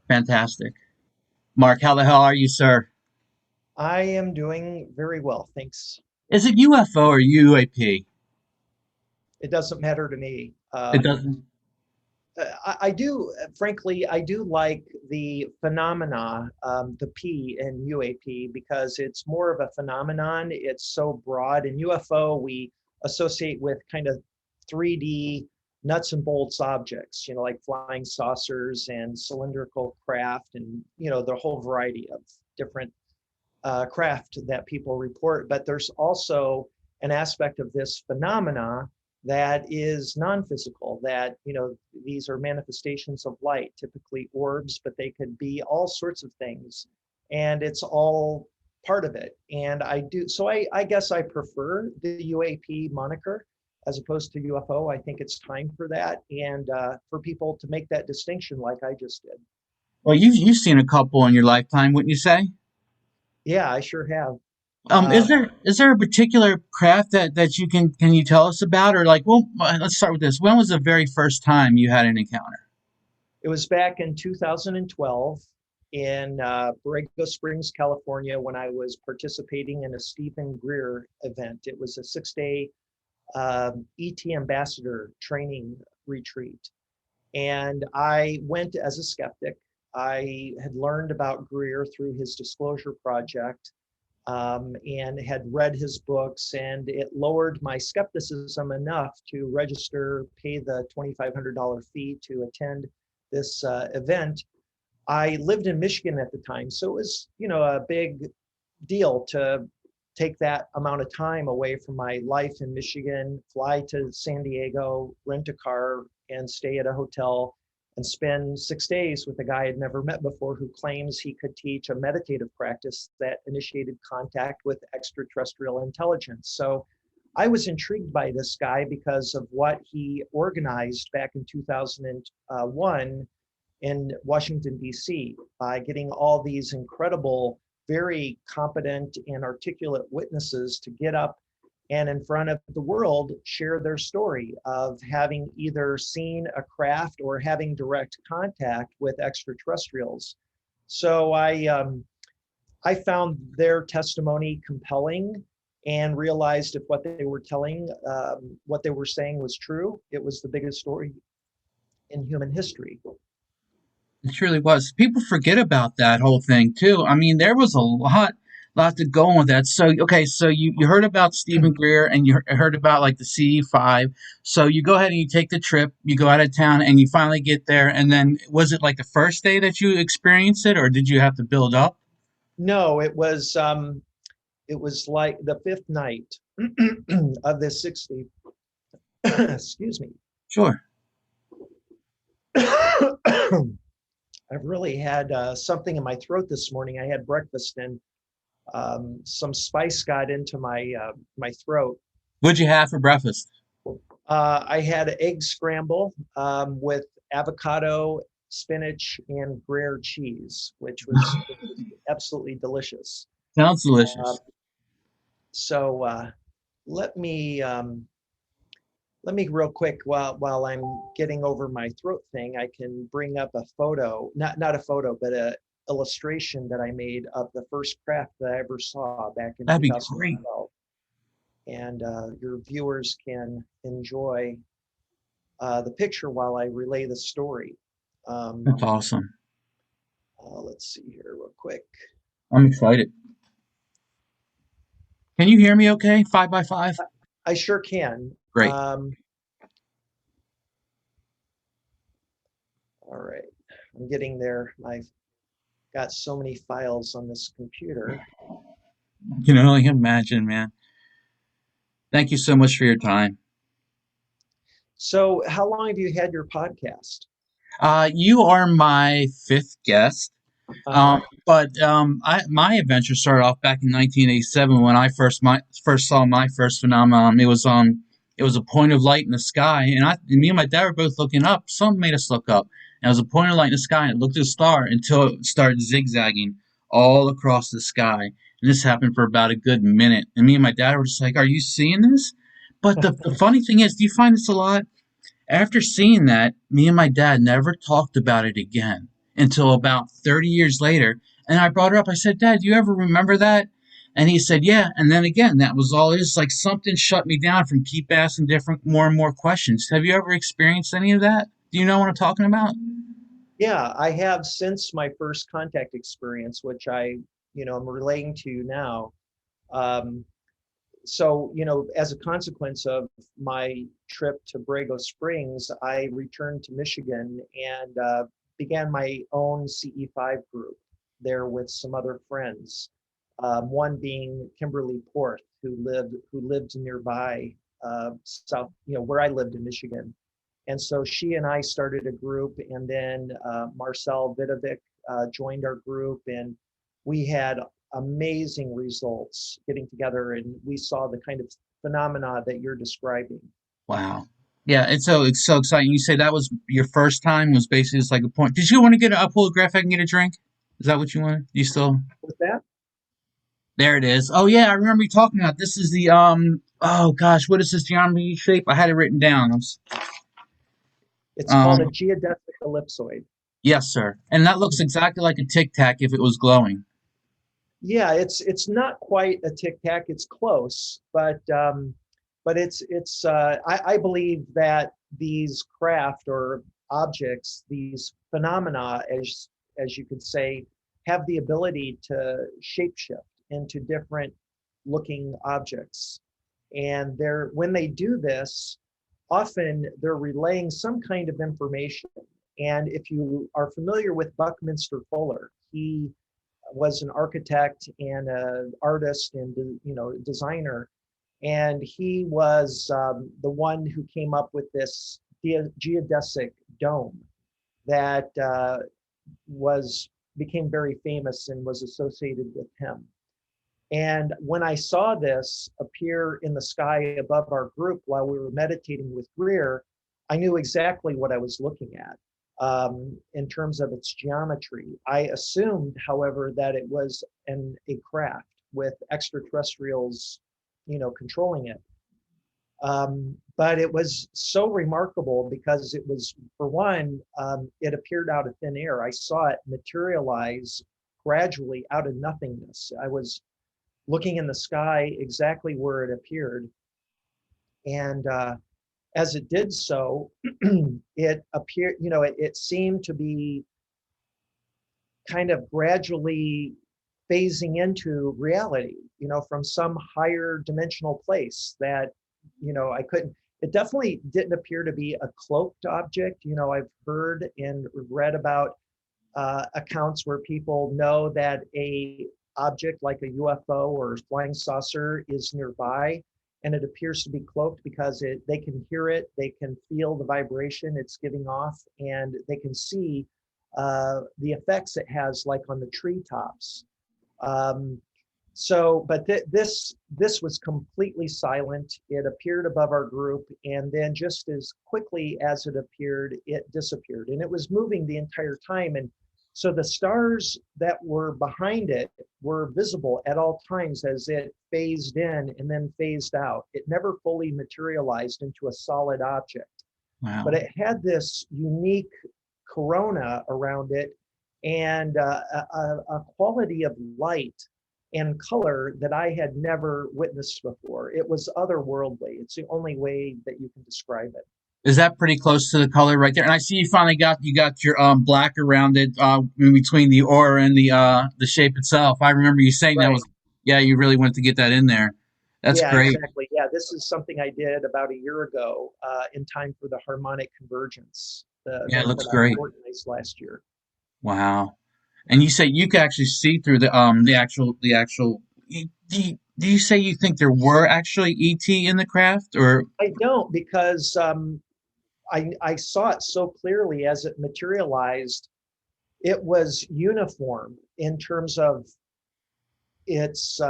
Fantastic. Mark, how the hell are you, sir? I am doing very well, thanks. Is it UFO or UAP? It doesn't matter to me. It doesn't. I do, frankly, I do like the phenomena, the P in UAP, because it's more of a phenomenon. It's so broad. In UFO, we associate with kind of 3D nuts and bolts objects, like flying saucers and cylindrical craft and, the whole variety of different craft that people report, but there's also an aspect of this phenomena that is non-physical, that these are manifestations of light, typically orbs, but they could be all sorts of things, and it's all part of it. And I guess I prefer the UAP moniker as opposed to UFO. I think it's time for that, and for people to make that distinction like I just did. Well, you've seen a couple in your lifetime, wouldn't you say? Yeah, I sure have. Is uh, there a particular craft that you can you tell us about, or like, well, let's start with this. When was the very first time you had an encounter? It was back in 2012 in Borrego Springs, California, when I was participating in a Stephen Greer event. It was a 6 day ET ambassador training retreat. And I went as a skeptic. I had learned about Greer through his Disclosure Project, and had read his books, and it lowered my skepticism enough to register, pay the $2,500 fee to attend this event. I lived in Michigan at the time, so it was, a big deal to take that amount of time away from my life in Michigan, fly to San Diego, rent a car, and stay at a hotel and spend 6 days with a guy I'd never met before who claims he could teach a meditative practice that initiated contact with extraterrestrial intelligence. So I was intrigued by this guy because of what he organized back in 2001 in Washington, D.C., by getting all these incredible, very competent and articulate witnesses to get up and in front of the world share their story of having either seen a craft or having direct contact with extraterrestrials. So I found their testimony compelling and realized if what they were telling, what they were saying was true, it was the biggest story in human history. It truly was. People forget about that whole thing too. I mean, there was a lot to go on with that. So, okay, so you heard about Stephen Greer and you heard about like the CE5. So you go ahead and you take the trip, you go out of town and you finally get there. And then was it like the first day that you experienced it, or did you have to build up? No, it was like the fifth night of this 60. Excuse me. Sure. I've really had something in my throat this morning. I had breakfast and some spice got into my throat. What'd you have for breakfast? I had egg scramble with avocado, spinach, and Gruyere cheese, which was absolutely delicious. Sounds Uh, delicious. so let me let me real quick, while I'm getting over my throat thing, I can bring up a photo, not a photo, but a illustration that I made of the first craft that I ever saw back in That'd be great. 2012. And your viewers can enjoy the picture while I relay the story. Um, That's awesome. let's see here real quick. I'm excited. Can you hear me okay? Five by five? I sure can. Great. All right, I'm getting there. I've got so many files on this computer. You can only imagine, man. Thank you so much for your time. So, how long have you had your podcast? You are my fifth guest. Uh-huh. My adventure started off back in 1987 when I first saw my first phenomenon. It was a point of light in the sky, and me and my dad were both looking up. Something made us look up, and it was a point of light in the sky, and it looked at a star until it started zigzagging all across the sky. And this happened for about a good minute, and me and my dad were just like, "Are you seeing this?" But the funny thing is, do you find this a lot? After seeing that, me and my dad never talked about it again until about 30 years later. And I brought her up. I said, Dad, do you ever remember that? And he said, yeah. And then again, that was all it is. Like something shut me down from keep asking different, more and more questions. Have you ever experienced any of that? Do you know what I'm talking about? Yeah, I have since my first contact experience, which I'm relating to now. Um, so, as a consequence of my trip to Borrego Springs, I returned to Michigan and began my own CE5 group there with some other friends. One being Kimberly Porth, who lived nearby, south, where I lived in Michigan. And so she and I started a group, and then Marcel Vidovic joined our group, and we had amazing results getting together, and we saw the kind of phenomena that you're describing. Wow. Yeah, it's so exciting. You say that was your first time was basically just like a point. Did you want to get a pull a graph? I can get a drink. Is that what you wanted? You still With that, there? It is. Oh yeah, I remember you talking about. This is the Oh gosh, what is this geometry shape? I had it written down. it's called a Um. geodesic ellipsoid. Yes, sir. And that looks exactly like a tic tac if it was glowing. Yeah, it's not quite a tic tac. It's close, but I believe that these craft or objects, these phenomena, as you could say, have the ability to shapeshift into different looking objects. And when they do this, often they're relaying some kind of information. And if you are familiar with Buckminster Fuller, he was an architect and an artist and designer, and he was the one who came up with this geodesic dome that was became very famous and was associated with him. And when I saw this appear in the sky above our group while we were meditating with Greer, I knew exactly what I was looking at in terms of its geometry. I assumed, however, that it was a craft with extraterrestrials, controlling it. But it was so remarkable because it was, for one, it appeared out of thin air. I saw it materialize gradually out of nothingness. I was looking in the sky exactly where it appeared. And as it did so, it appeared, it seemed to be kind of gradually phasing into reality, from some higher dimensional place that, I couldn't, it definitely didn't appear to be a cloaked object. I've heard and read about accounts where people know that a object like a UFO or flying saucer is nearby, and it appears to be cloaked because they can hear it, they can feel the vibration it's giving off, and they can see the effects it has, like on the treetops. Um, but this was completely silent. It appeared above our group, and then just as quickly as it appeared, it disappeared. And it was moving the entire time. And so the stars that were behind it were visible at all times as it phased in and then phased out. It never fully materialized into a solid object, but Wow. it had this unique corona around it, and a quality of light and color that I had never witnessed before. It was otherworldly. It's the only way that you can describe it. Is that pretty close to the color right there? And I see you finally got your black around it in between the aura and the shape itself. I remember you saying that Right. was yeah, you really went to get that in there. That's Yeah, great. exactly. Yeah, this is something I did about a year ago in time for the harmonic convergence, the Yeah, it event looks that I great. organized last year. Wow. And you say you could actually see through the actual. Do you say you think there were actually ET in the craft or I don't, because I saw it so clearly as it materialized. It was uniform in terms of its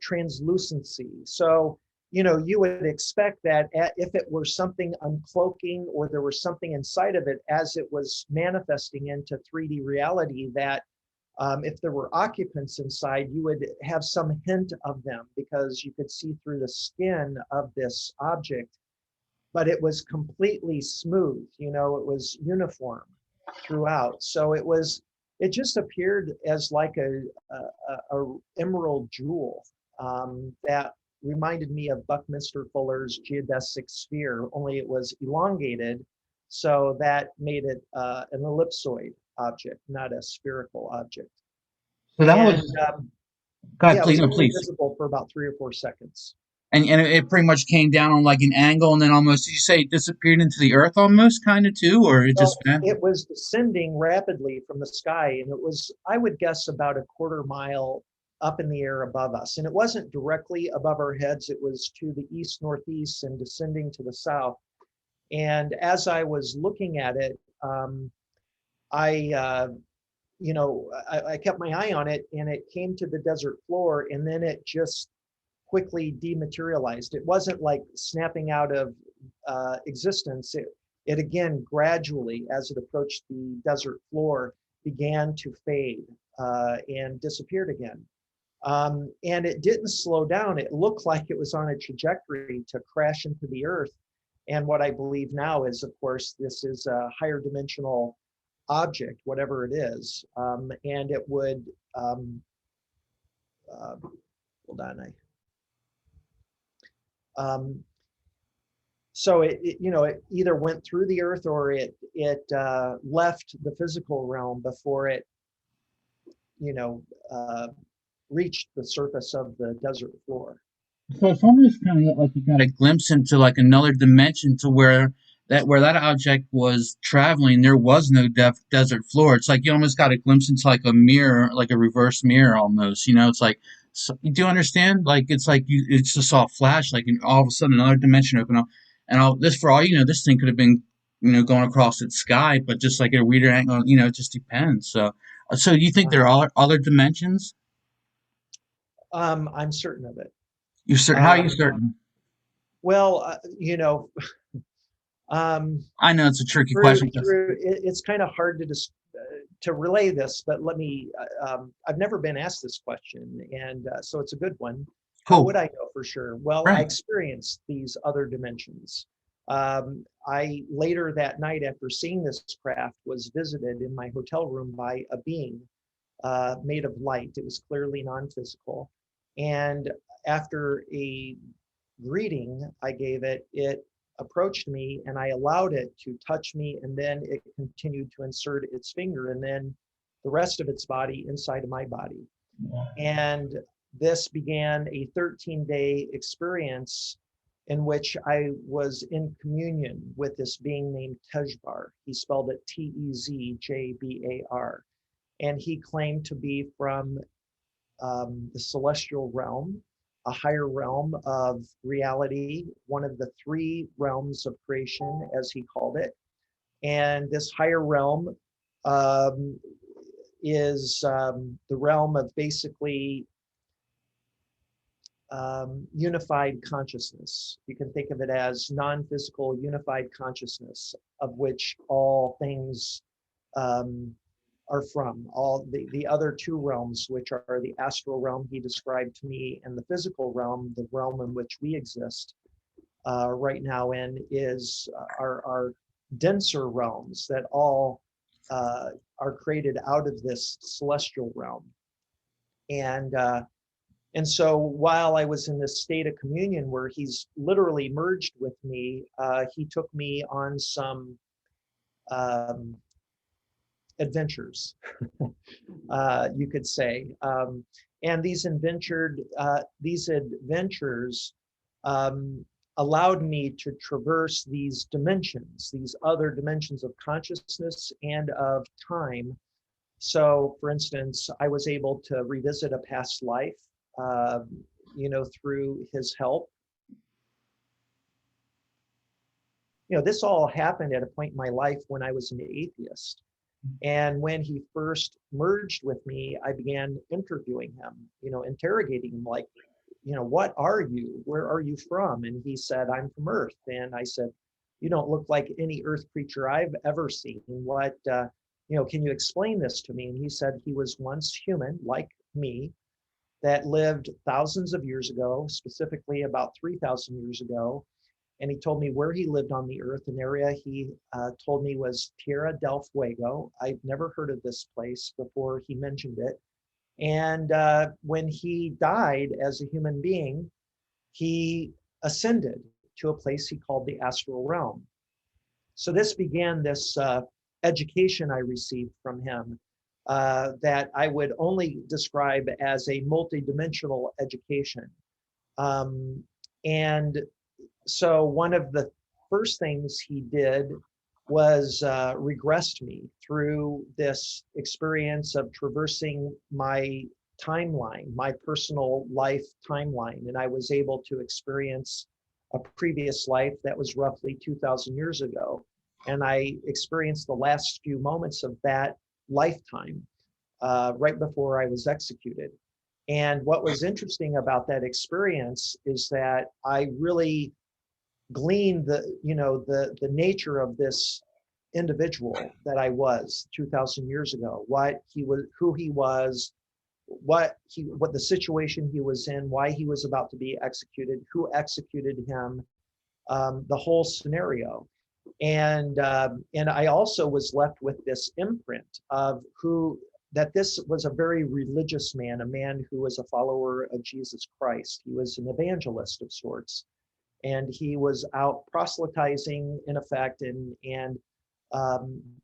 translucency. So, you would expect that if it were something uncloaking or there was something inside of it as it was manifesting into 3D reality, that if there were occupants inside, you would have some hint of them because you could see through the skin of this object. But it was completely smooth, it was uniform. throughout. So it just appeared as like a emerald jewel that reminded me of Buckminster Fuller's geodesic sphere, only it was elongated. So that made it an ellipsoid object, not a spherical object. So that And was God, yeah, it please, was no, only please. visible for about 3 or 4 seconds. And it pretty much came down on like an angle, and then almost, did you say it disappeared into the earth almost, kind of too, or it just Well, went? it was descending rapidly from the sky, and it was, I would guess, about a quarter mile up in the air above us. And it wasn't directly above our heads, it was to the east northeast and descending to the south. And as I was looking at it, I, I kept my eye on it, and it came to the desert floor, and then it just quickly dematerialized. It wasn't like snapping out of existence. It again, gradually, as it approached the desert floor, began to fade and disappeared again. And it didn't slow down. It looked like it was on a trajectory to crash into the earth. And what I believe now is, of course, this is a higher dimensional object, whatever it is. And it would, uh, hold on, um, so it either went through the earth or it left the physical realm before it, you know, uh, reached the surface of the desert floor. So it's almost kind of like you got a glimpse into like another dimension to where that object was traveling, there was no desert floor. It's like you almost got a glimpse into like a mirror, like a reverse mirror almost. You know, it's like, so, you do understand? Like it's like you, it's just saw a flash, like, and all of a sudden another dimension opened up, and all this, for all you know, this thing could have been, going across its sky, but just like at a weirder angle. It just depends. So you think there are other dimensions? I'm certain of it. You certain? How are you Um, certain? well, um, I know it's a tricky through question. it's kind of hard to relay this, but let me. I've never been asked this question, and so it's a good one. How Cool. would I know for sure? Well, I Right. experienced these other dimensions. I later that night, after seeing this craft, was visited in my hotel room by a being made of light. It was clearly non-physical, and after a greeting I gave it, it approached me and I allowed it to touch me, and then it continued to insert its finger and then the rest of its body inside of my body. And this began a 13-day experience in which I was in communion with this being named Tezbar. He spelled it Tezjbar. And he claimed to be from the celestial realm, a higher realm of reality, one of the three realms of creation, as he called it. And this higher realm um, is the realm of basically unified consciousness. You can think of it as non-physical unified consciousness, of which all things um, are from. All the other two realms, which are the astral realm he described to me, and the physical realm, the realm in which we exist right now in, is our denser realms that all are created out of this celestial realm. And so while I was in this state of communion where he's literally merged with me, he took me on some um, adventures, you could say. And these adventures allowed me to traverse these dimensions, these other dimensions of consciousness and of time. So, for instance, I was able to revisit a past life, uh, through his help. This all happened at a point in my life when I was an atheist. And when he first merged with me, I began interviewing him, interrogating him, like, what are you? Where are you from? And he said, I'm from Earth. And I said, you don't look like any Earth creature I've ever seen. Can you explain this to me? And he said he was once human, like me, that lived thousands of years ago, specifically about 3,000 years ago. and he told me where he lived on the earth. An area he told me was Tierra del Fuego. I've never heard of this place before he mentioned it. And when he died as a human being, he ascended to a place he called the astral realm. So this began this education I received from him that I would only describe as a multidimensional education. And so one of the first things he did was regressed me through this experience of traversing my timeline, my personal life timeline. And I was able to experience a previous life that was roughly 2,000 years ago. And I experienced the last few moments of that lifetime right before I was executed. And what was interesting about that experience is that I really gleaned the nature of this individual that I was 2,000 years ago, what he was, who he was, what the situation he was in, why he was about to be executed, who executed him, the whole scenario. And I also was left with this imprint of that this was a very religious man, a man who was a follower of Jesus Christ. He was an evangelist of sorts, and he was out proselytizing in effect, and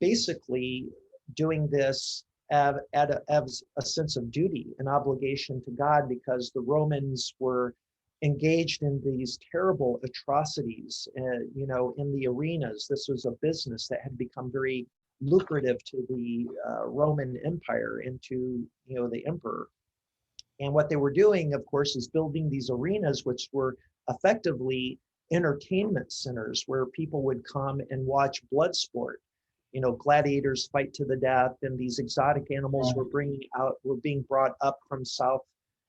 basically doing this as a sense of duty, an obligation to God, because the Romans were engaged in these terrible atrocities, in the arenas. This was a business that had become very lucrative to the Roman Empire and to, the emperor. And what they were doing, of course, is building these arenas, which were effectively entertainment centers where people would come and watch blood sport. Gladiators fight to the death, and these exotic animals were being brought up from South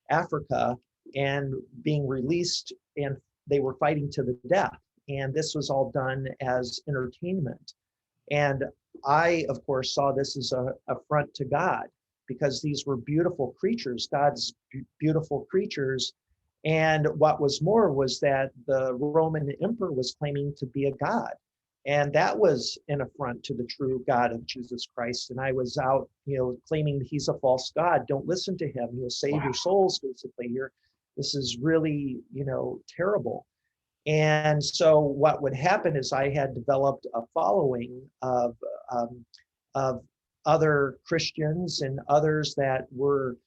Africa and being released, and they were fighting to the death. And this was all done as entertainment. And I, of course, saw this as an affront to God, because these were beautiful creatures, God's beautiful creatures. And what was more was that the Roman emperor was claiming to be a god. And that was an affront to the true God of Jesus Christ. And I was out, claiming he's a false God. Don't listen to him. He'll save your souls, basically. This is really, terrible. And so what would happen is I had developed a following of other Christians and others that were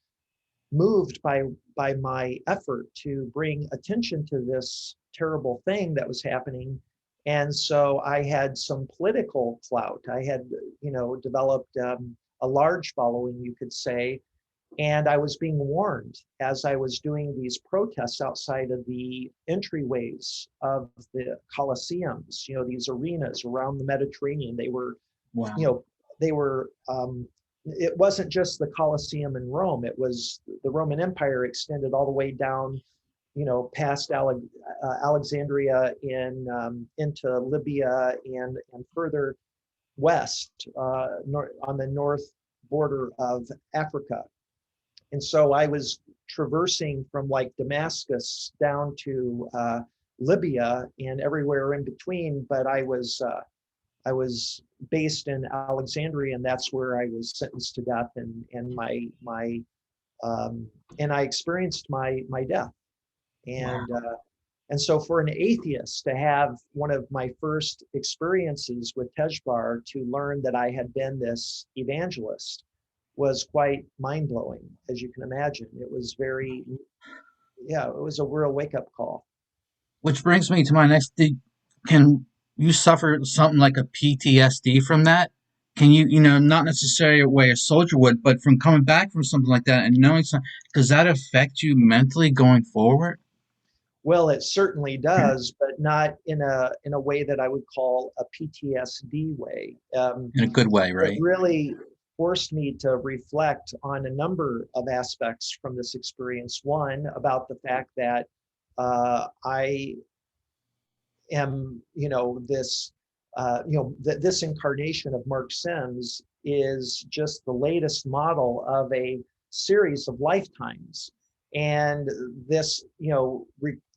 moved by my effort to bring attention to this terrible thing that was happening. And so I had some political clout. I had, developed a large following, you could say. And I was being warned as I was doing these protests outside of the entryways of the Colosseums, these arenas around the Mediterranean. They were, Wow. It wasn't just the Colosseum in Rome. It was the Roman Empire extended all the way down, past Alexandria into Libya and further west on the north border of Africa. And so I was traversing from like Damascus down to Libya and everywhere in between, but I was based in Alexandria, and that's where I was sentenced to death, and I experienced my death. And Wow. and so for an atheist to have one of my first experiences with Tejbar, to learn that I had been this evangelist, was quite mind-blowing, as you can imagine. It was it was a real wake-up call. Which brings me to my next thing. Can you suffer something like a PTSD from that? Can you, not necessarily a way a soldier would, but from coming back from something like that and knowing something, does that affect you mentally going forward? Well, it certainly does, but not in a way that I would call a PTSD way. In a good way, It right? really forced me to reflect on a number of aspects from this experience. One, about the fact that I am, this incarnation of Mark Sims is just the latest model of a series of lifetimes. And this,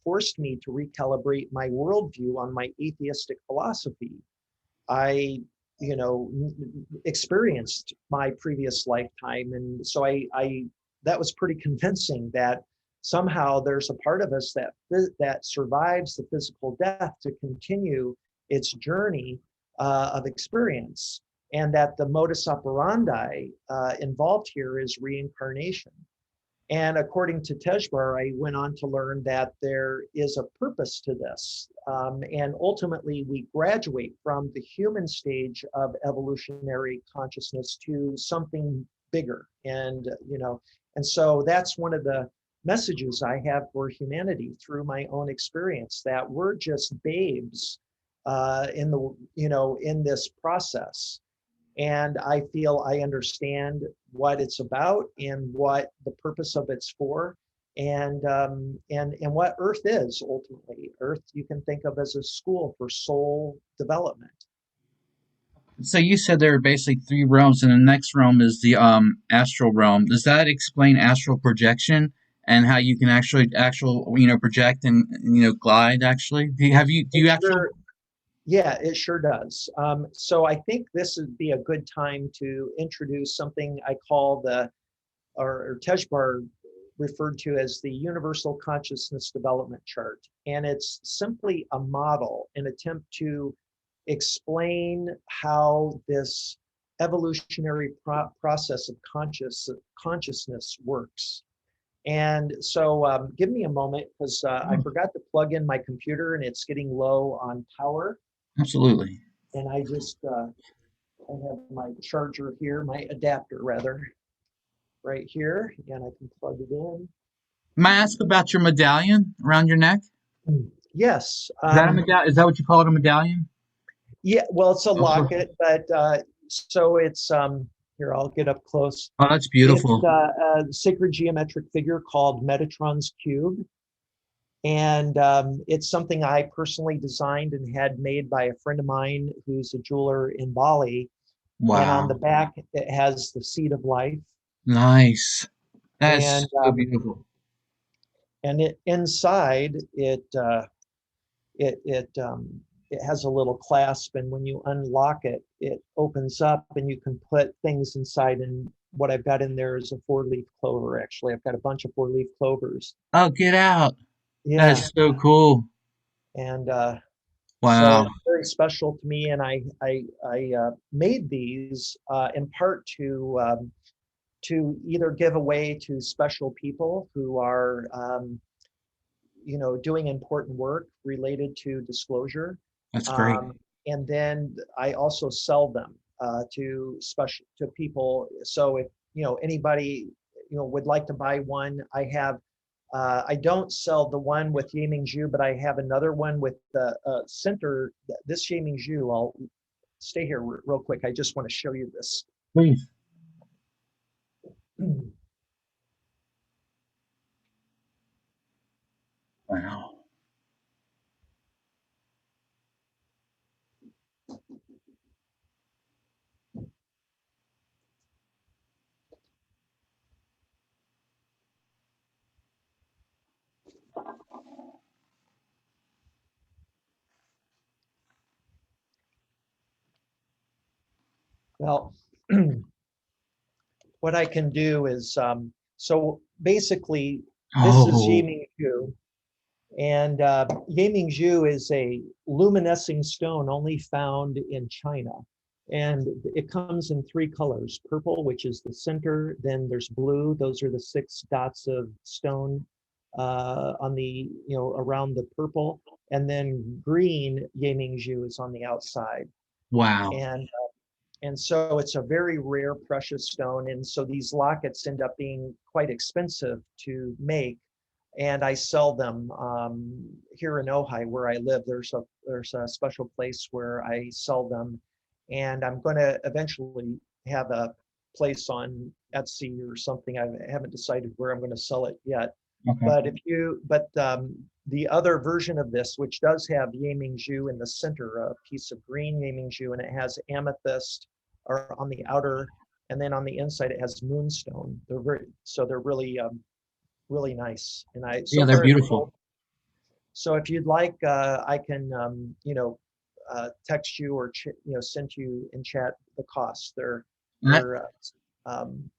forced me to recalibrate my worldview on my atheistic philosophy. I, experienced my previous lifetime, and so I that was pretty convincing that somehow there's a part of us that survives the physical death to continue its journey of experience, and that the modus operandi involved here is reincarnation. And according to Tejbar, I went on to learn that there is a purpose to this. And ultimately, we graduate from the human stage of evolutionary consciousness to something bigger. And so that's one of the messages I have for humanity through my own experience, that we're just babes in this process. And I feel I understand what it's about and what the purpose of it's for, and what Earth is ultimately. Earth you can think of as a school for soul development. So you said there are basically three realms, and the next realm is the astral realm. Does that explain astral projection and how you can project and glide? Actually, do you actually? Sure, yeah, it sure does. So I think this would be a good time to introduce something I call or Tejbar referred to as the Universal Consciousness Development Chart. And it's simply a model, an attempt to explain how this evolutionary process of consciousness works. And so give me a moment, because I forgot to plug in my computer and it's getting low on power. Absolutely. And I have my charger here, my adapter rather, right here, and I can plug it in. May I ask about your medallion around your neck? Yes. Is that a medallion? Is that what you call it, a medallion? Yeah, well, it's a Oh, locket, but so it's here, I'll get up close. that's It's beautiful. a sacred geometric figure called Metatron's Cube. And it's something I personally designed and had made by a friend of mine who's a jeweler in Bali. And on the Wow. back, it has the seed of life. Nice. That is And so beautiful. inside it has a little clasp, and when you unlock it, it opens up, and you can put things inside. And what I've got in there is a four-leaf clover. Actually, I've got a bunch of four-leaf clovers. Oh, get out. That Yeah, is so cool. and so Wow. it's very special to me. And I made these in part to either give away to special people who are doing important work related to disclosure. That's great. Um, and then I also sell them to people. So if anybody would like to buy one, I don't sell the one with Yiming Zhu, but I have another one with the center. This Yiming Zhu, I'll stay here real quick. I just want to show you this. Please. Wow. Well, what I can do is, so basically, this is Oh, Yiming Zhu. And Yiming Zhu is a luminescing stone only found in China. And it comes in three colors: purple, which is the center, then there's blue, those are the 6 dots of stone on the, around the purple, and then green Yiming Zhu is on the outside. wow. And so it's a very rare, precious stone. And so these lockets end up being quite expensive to make. And I sell them here in Ojai, where I live. There's a special place where I sell them, and I'm going to eventually have a place on Etsy or something. I haven't decided where I'm going to sell it yet. Okay. But the other version of this, which does have Yiming Zhu in the center, a piece of green Yiming Zhu, and it has amethyst or on the outer, and then on the inside it has moonstone. They're really really nice. And Yeah, so they're far it's beautiful. sold. So if you'd like, I can, text you or send you in chat the costs. And that, They're um,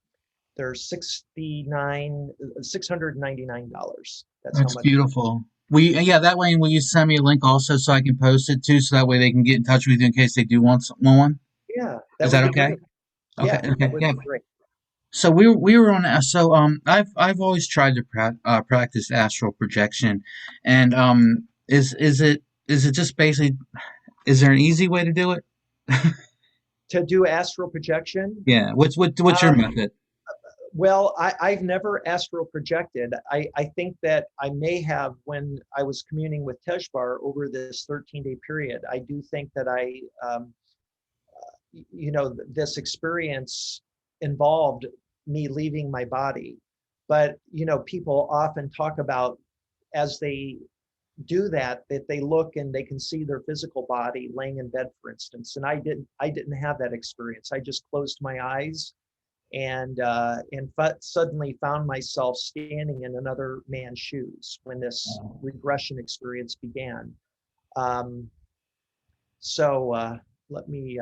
they're $699. That's how that's much. beautiful. Yeah, that way will you send me a link also so I can post it too, so that way they can get in touch with you in case they do want one. Yeah, that Is would that be okay? great. Okay, Yeah, that okay, would yeah. be great. So we were on I've always tried to practice astral projection, and is it just basically, is there an easy way to do it? To do astral projection, Yeah. What's your um, method? well, I've never astral projected. I think that I may have when I was communing with Tejbar over this 13-day period. I do think that this experience involved me leaving my body. But, people often talk about as they do that they look and they can see their physical body laying in bed, for instance. And I didn't have that experience. I just closed my eyes and suddenly found myself standing in another man's shoes when this regression experience began. Um, so let me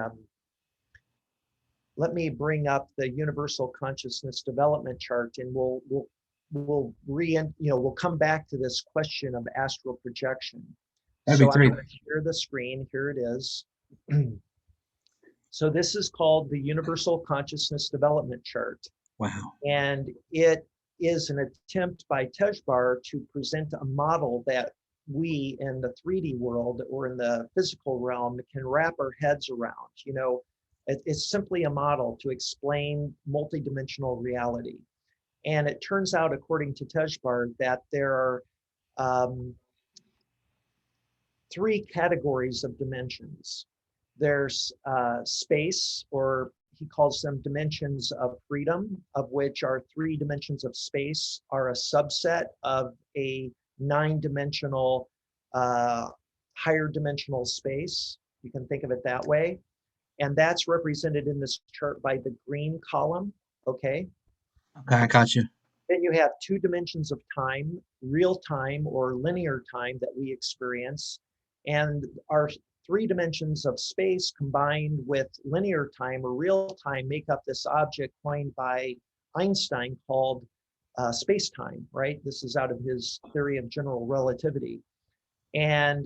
let me bring up the Universal Consciousness Development Chart, and we'll come back to this question of astral projection. That'd be So I'm great. going to share the screen. Here it is. So this is called the Universal Consciousness Development Chart, Wow. and it is an attempt by Tejbar to present a model that we in the 3D world or in the physical realm can wrap our heads around. It's simply a model to explain multidimensional reality. And it turns out, according to Tejbar, that there are three categories of dimensions. There's space, or he calls them dimensions of freedom, of which our three dimensions of space are a subset of a 9-dimensional, higher dimensional space. You can think of it that way. And that's represented in this chart by the green column, okay? Okay, I got you. Then you have 2 dimensions of time, real time or linear time that we experience. And our 3 dimensions of space combined with linear time or real time make up this object coined by Einstein called space-time, right? This is out of his theory of general relativity. And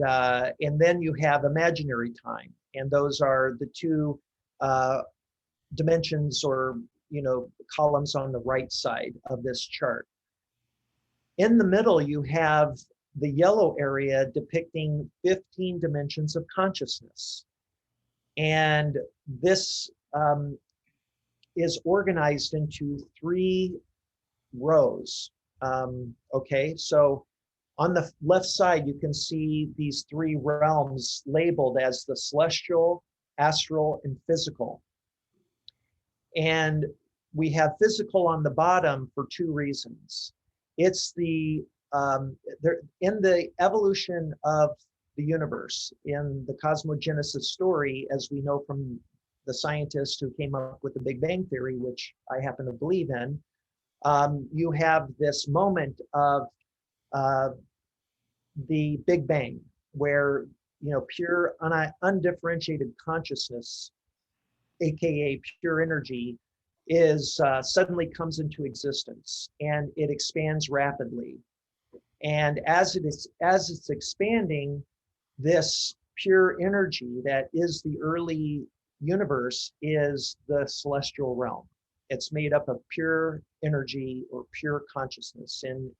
then you have imaginary time. And those are the 2 dimensions or columns on the right side of this chart. In the middle, you have the yellow area depicting 15 dimensions of consciousness. And this is organized into 3 rows. Okay, so on the left side, you can see these 3 realms labeled as the celestial, astral, and physical. And we have physical on the bottom for 2 reasons. It's in the evolution of the universe, in the cosmogenesis story, as we know from the scientists who came up with the Big Bang Theory, which I happen to believe in, you have this moment of the Big Bang, where pure undifferentiated consciousness, aka pure energy, is suddenly comes into existence, and it expands rapidly. And as it's expanding, this pure energy that is the early universe is the celestial realm. It's made up of pure energy or pure consciousness. And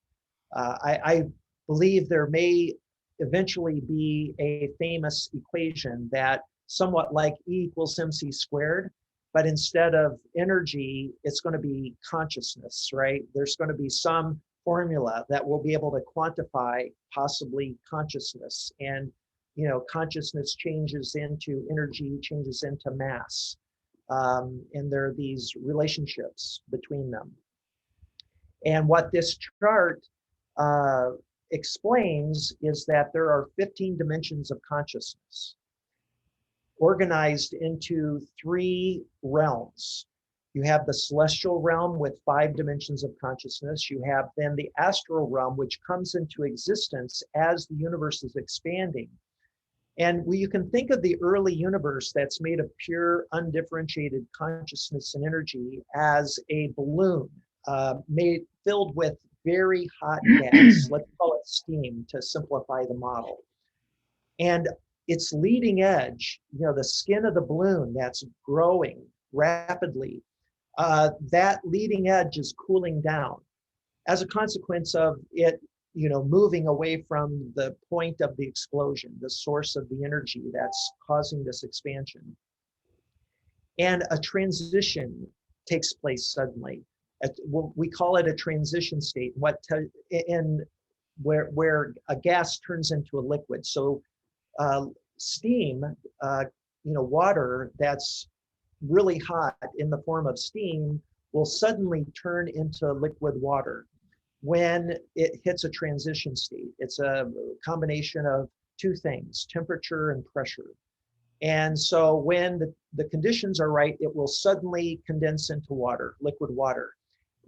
I believe there may eventually be a famous equation that somewhat like E equals mc squared, but instead of energy, it's going to be consciousness, right? There's going to be some formula that will be able to quantify possibly consciousness. And, consciousness changes into energy, changes into mass. And there are these relationships between them. And what this chart explains is that there are 15 dimensions of consciousness organized into 3 realms. You have the celestial realm with 5 dimensions of consciousness. You have then the astral realm, which comes into existence as the universe is expanding. And you can think of the early universe that's made of pure, undifferentiated consciousness and energy as a balloon filled with very hot gas. Let's call it steam to simplify the model. And its leading edge, the skin of the balloon that's growing rapidly, that leading edge is cooling down as a consequence of it moving away from the point of the explosion, the source of the energy that's causing this expansion. And a transition takes place suddenly. We call it a transition state, where a gas turns into a liquid. So steam, water that's really hot in the form of steam will suddenly turn into liquid water when it hits a transition state. It's a combination of 2 things, temperature and pressure. And so when the conditions are right, it will suddenly condense into water, liquid water.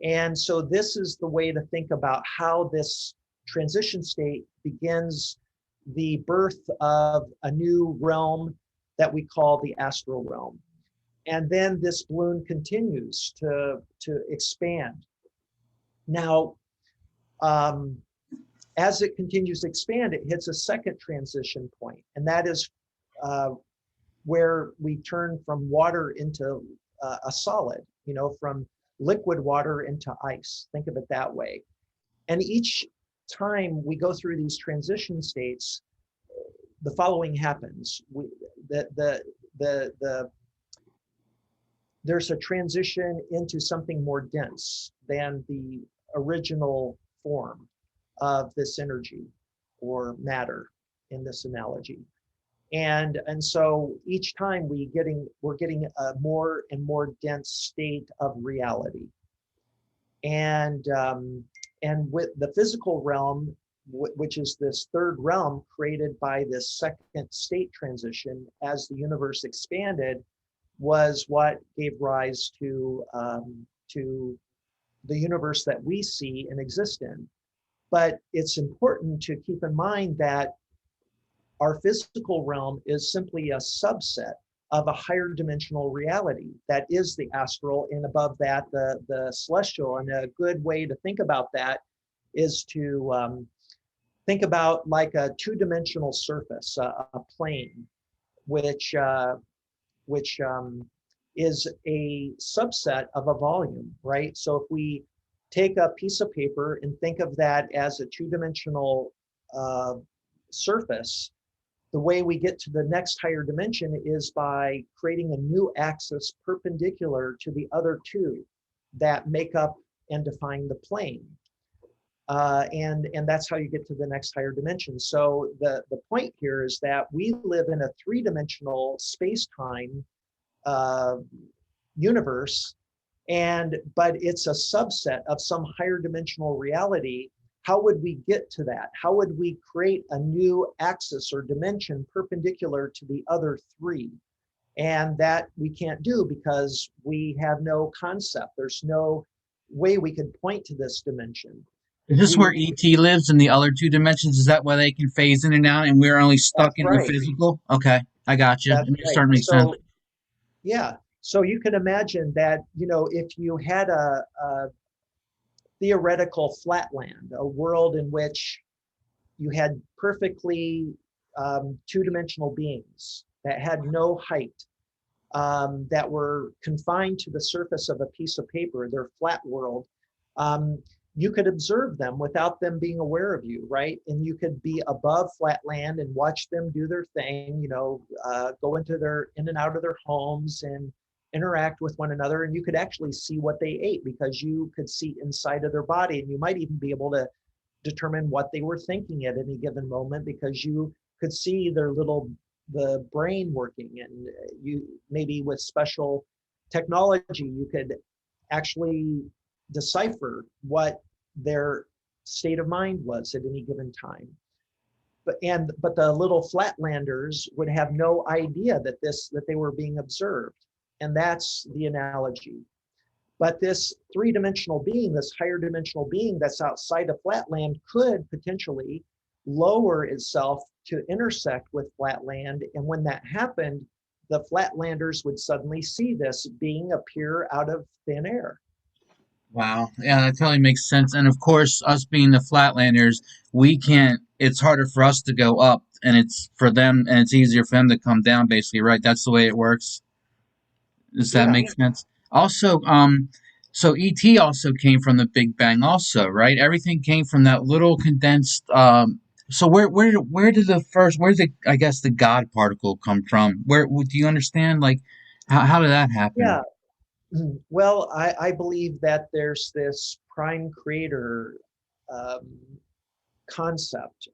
And so this is the way to think about how this transition state begins the birth of a new realm that we call the astral realm. And then this balloon continues to expand. Now, as it continues to expand, it hits a second transition point, and that is where we turn from water into a solid, from liquid water into ice. Think of it that way. And each time we go through these transition states, the following happens. There's a transition into something more dense than the original form of this energy or matter in this analogy. And so each time we're getting a more and more dense state of reality. And with the physical realm, which is this third realm created by this second state transition as the universe expanded, was what gave rise to the universe that we see and exist in. But it's important to keep in mind that our physical realm is simply a subset of a higher dimensional reality that is the astral, and above that, the celestial. And a good way to think about that is to think about like a 2-dimensional surface, a plane, which is a subset of a volume, right? So if we take a piece of paper and think of that as a 2-dimensional surface, the way we get to the next higher dimension is by creating a new axis perpendicular to the other 2 that make up and define the plane. And that's how you get to the next higher dimension. So the point here is that we live in a 3-dimensional space-time universe, but it's a subset of some higher dimensional reality. How would we get to that? How would we create a new axis or dimension perpendicular to the other 3? And that we can't do because we have no concept. There's no way we could point to this dimension. Is this where ET lives in the other 2 dimensions? Is that why they can phase in and out and we're only stuck in the physical? Okay, I got you. That's It right. starting to make sense. Yeah. So you can imagine that, if you had a theoretical flatland, a world in which you had perfectly 2-dimensional beings that had no height, that were confined to the surface of a piece of paper, their flat world, you could observe them without them being aware of you, right? And you could be above flat land and watch them do their thing, go in and out of their homes and interact with one another. And you could actually see what they ate because you could see inside of their body, and you might even be able to determine what they were thinking at any given moment because you could see the brain working. And you maybe with special technology, you could actually decipher what their state of mind was at any given time. But the little flatlanders would have no idea that they were being observed. And that's the analogy. But this three-dimensional being, this higher dimensional being that's outside of flatland could potentially lower itself to intersect with flatland. And when that happened, the flatlanders would suddenly see this being appear out of thin air. Wow. Yeah, that totally makes sense. And of course, us being the Flatlanders, we can't, it's harder for us to go up and it's for them and it's easier for them to come down basically, right? That's the way it works. Does that Yeah, make sense? Also, so ET also came from the Big Bang also, right? Everything came from that little condensed so where did the first where did I guess the God particle come from? Where do you understand like how did that happen? yeah. Well, I believe that there's this prime creator um, concept.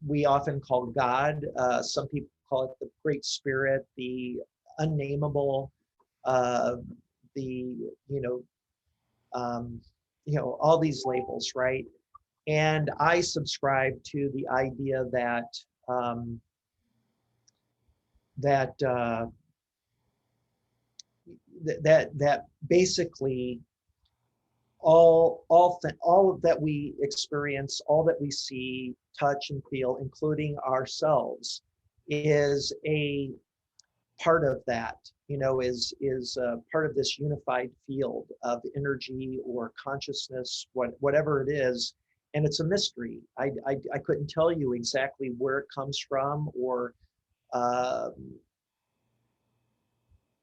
We often call God. Some people call it the Great Spirit, the unnameable, uh, the um, all these labels, right? And I subscribe to the idea that um, that that basically all that we experience, all that we see, touch, and feel, including ourselves, is a part of that. Is part of this unified field of energy or consciousness, whatever it is, and it's a mystery. I couldn't tell you exactly where it comes from, or um,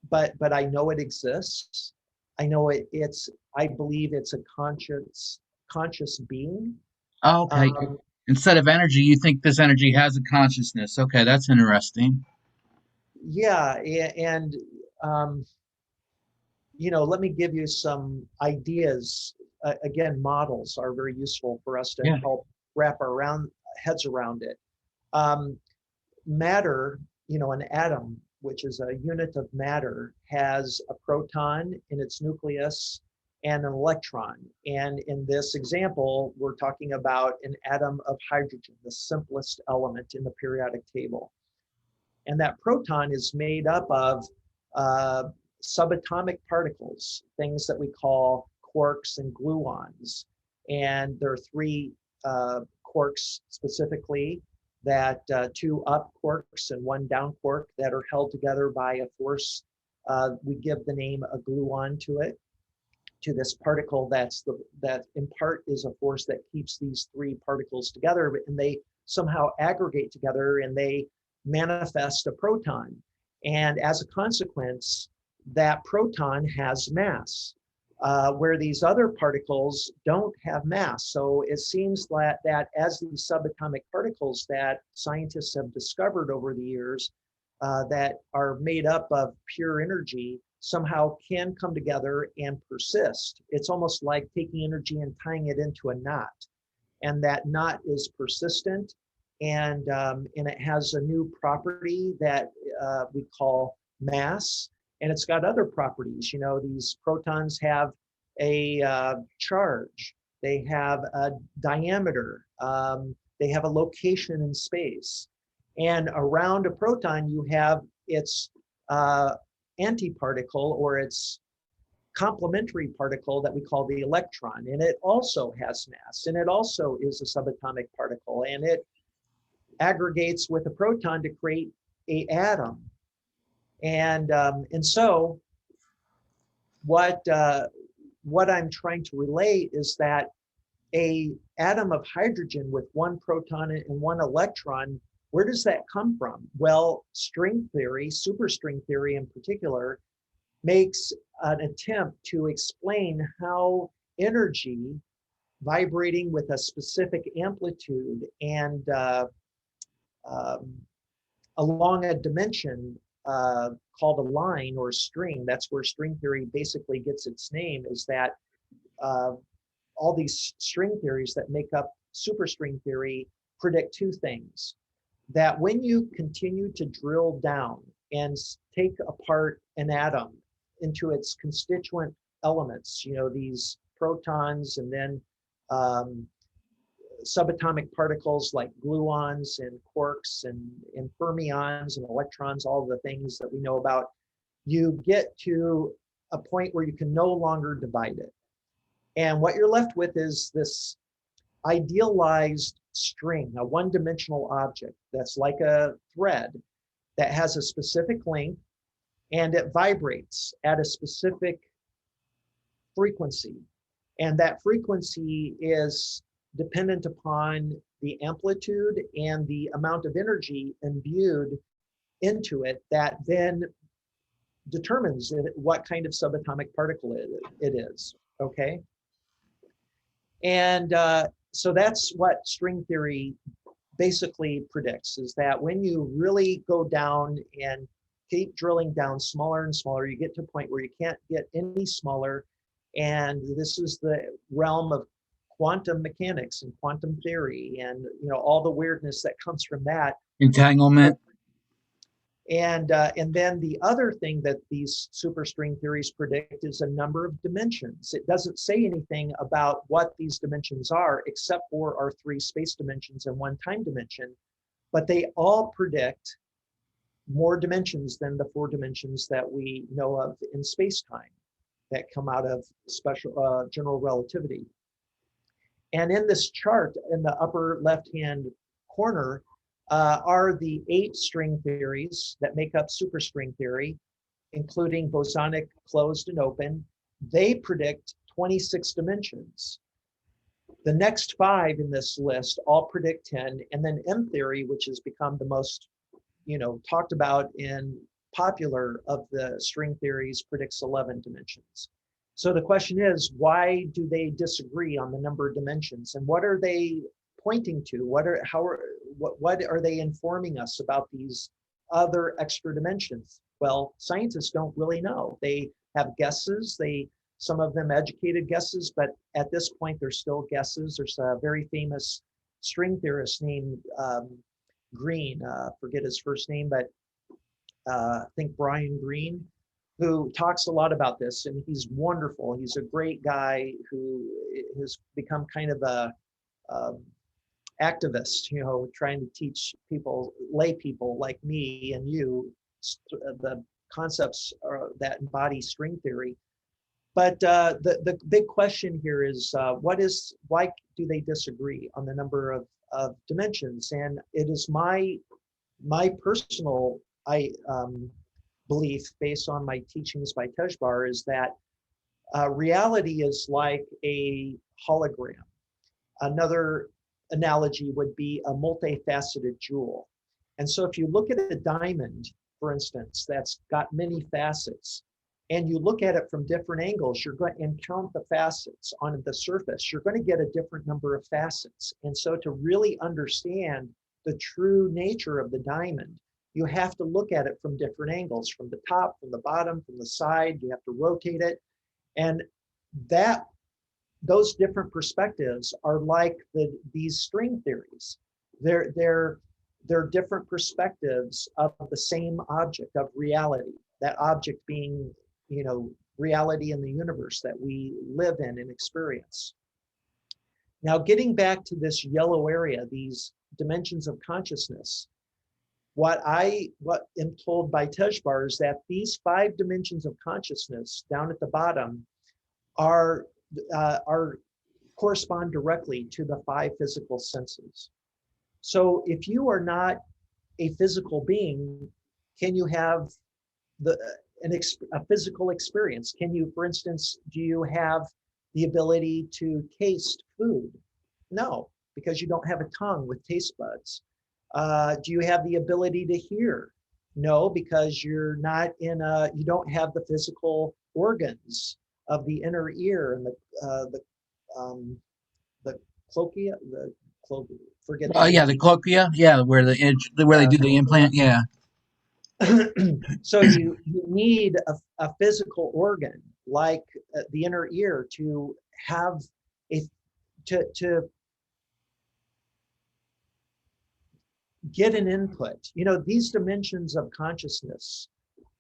but I know it exists. I know I believe it's a conscious being. Oh, okay. Um, Instead of energy, you think this energy has a consciousness. Okay, that's interesting. yeah, and um, let me give you some ideas. Again, models are very useful for us to Yeah. help wrap our heads around it. Um, Matter, an atom, which is a unit of matter, has a proton in its nucleus and an electron. And in this example, we're talking about an atom of hydrogen, the simplest element in the periodic table. And that proton is made up of uh, subatomic particles, things that we call quarks and gluons. And there are three quarks specifically, that two up quarks and one down quark that are held together by a force. We give the name a gluon to it, to this particle that in part is a force that keeps these three particles together, and they somehow aggregate together and they manifest a proton. And as a consequence, that proton has mass, where these other particles don't have mass. So it seems that as these subatomic particles that scientists have discovered over the years, that are made up of pure energy, somehow can come together and persist. It's almost like taking energy and tying it into a knot, and that knot is persistent, and it has a new property that we call mass, and it's got other properties. These protons have a charge, they have a diameter, they have a location in space, and around a proton you have its uh, antiparticle, or its complementary particle that we call the electron, and it also has mass, and it also is a subatomic particle, and it aggregates with a proton to create a atom. And so what I'm trying to relate is that a atom of hydrogen with one proton and one electron, where does that come from? Well, string theory, superstring theory in particular, makes an attempt to explain how energy vibrating with a specific amplitude and um, along a dimension called a line or string. That's where string theory basically gets its name, is that uh, all these string theories that make up superstring theory predict two things: that when you continue to drill down and take apart an atom into its constituent elements, these protons, and then um, subatomic particles like gluons and quarks and fermions and electrons, all the things that we know about, you get to a point where you can no longer divide it. And what you're left with is this idealized string, a one-dimensional object that's like a thread that has a specific length and it vibrates at a specific frequency. And that frequency is dependent upon the amplitude and the amount of energy imbued into it that then determines what kind of subatomic particle it is, okay? And so that's what string theory basically predicts, is that when you really go down and keep drilling down smaller and smaller, you get to a point where you can't get any smaller. And this is the realm of quantum mechanics and quantum theory and all the weirdness that comes from that. Entanglement. And then the other thing that these superstring theories predict is a number of dimensions. It doesn't say anything about what these dimensions are, except for our 3 space dimensions and 1 time dimension, but they all predict more dimensions than the 4 dimensions that we know of in space-time that come out of special general relativity. And in this chart, in the upper left-hand corner, are the 8 string theories that make up superstring theory, including bosonic, closed, and open. They predict 26 dimensions. The next 5 in this list all predict 10, and then M theory, which has become the most talked about and popular of the string theories, predicts 11 dimensions. So the question is, why do they disagree on the number of dimensions, and what are they pointing to? What are they informing us about these other extra dimensions? Well, scientists don't really know. They have guesses. Some of them educated guesses, but at this point they're still guesses. There's a very famous string theorist named Green, forget his first name, but I think Brian Greene, who talks a lot about this, and he's wonderful. He's a great guy who has become kind of a activist, trying to teach people, lay people like me and you, the concepts that embody string theory. But the big question here is, why do they disagree on the number of dimensions? And it is my personal belief, based on my teachings by Tejbar, is that reality is like a hologram. Another analogy would be a multifaceted jewel. And so if you look at a diamond, for instance, that's got many facets, and you look at it from different angles, you're going and count the facets on the surface, you're going to get a different number of facets. And so to really understand the true nature of the diamond, you have to look at it from different angles, from the top, from the bottom, from the side. You have to rotate it. And those different perspectives are like these string theories. They're different perspectives of the same object, of reality, that object being, reality in the universe that we live in and experience. Now, getting back to this yellow area, these dimensions of consciousness, what am told by Tejbar is that these 5 dimensions of consciousness down at the bottom correspond directly to the 5 physical senses. So if you are not a physical being, can you have a physical experience? Can you, for instance, do you have the ability to taste food? No, because you don't have a tongue with taste buds. Do you have the ability to hear? No, because you don't have the physical organs of the inner ear and the cloaca, forget. The cochlea, where they do the implant, yeah. So you need a physical organ like the inner ear to have to get an input. These dimensions of consciousness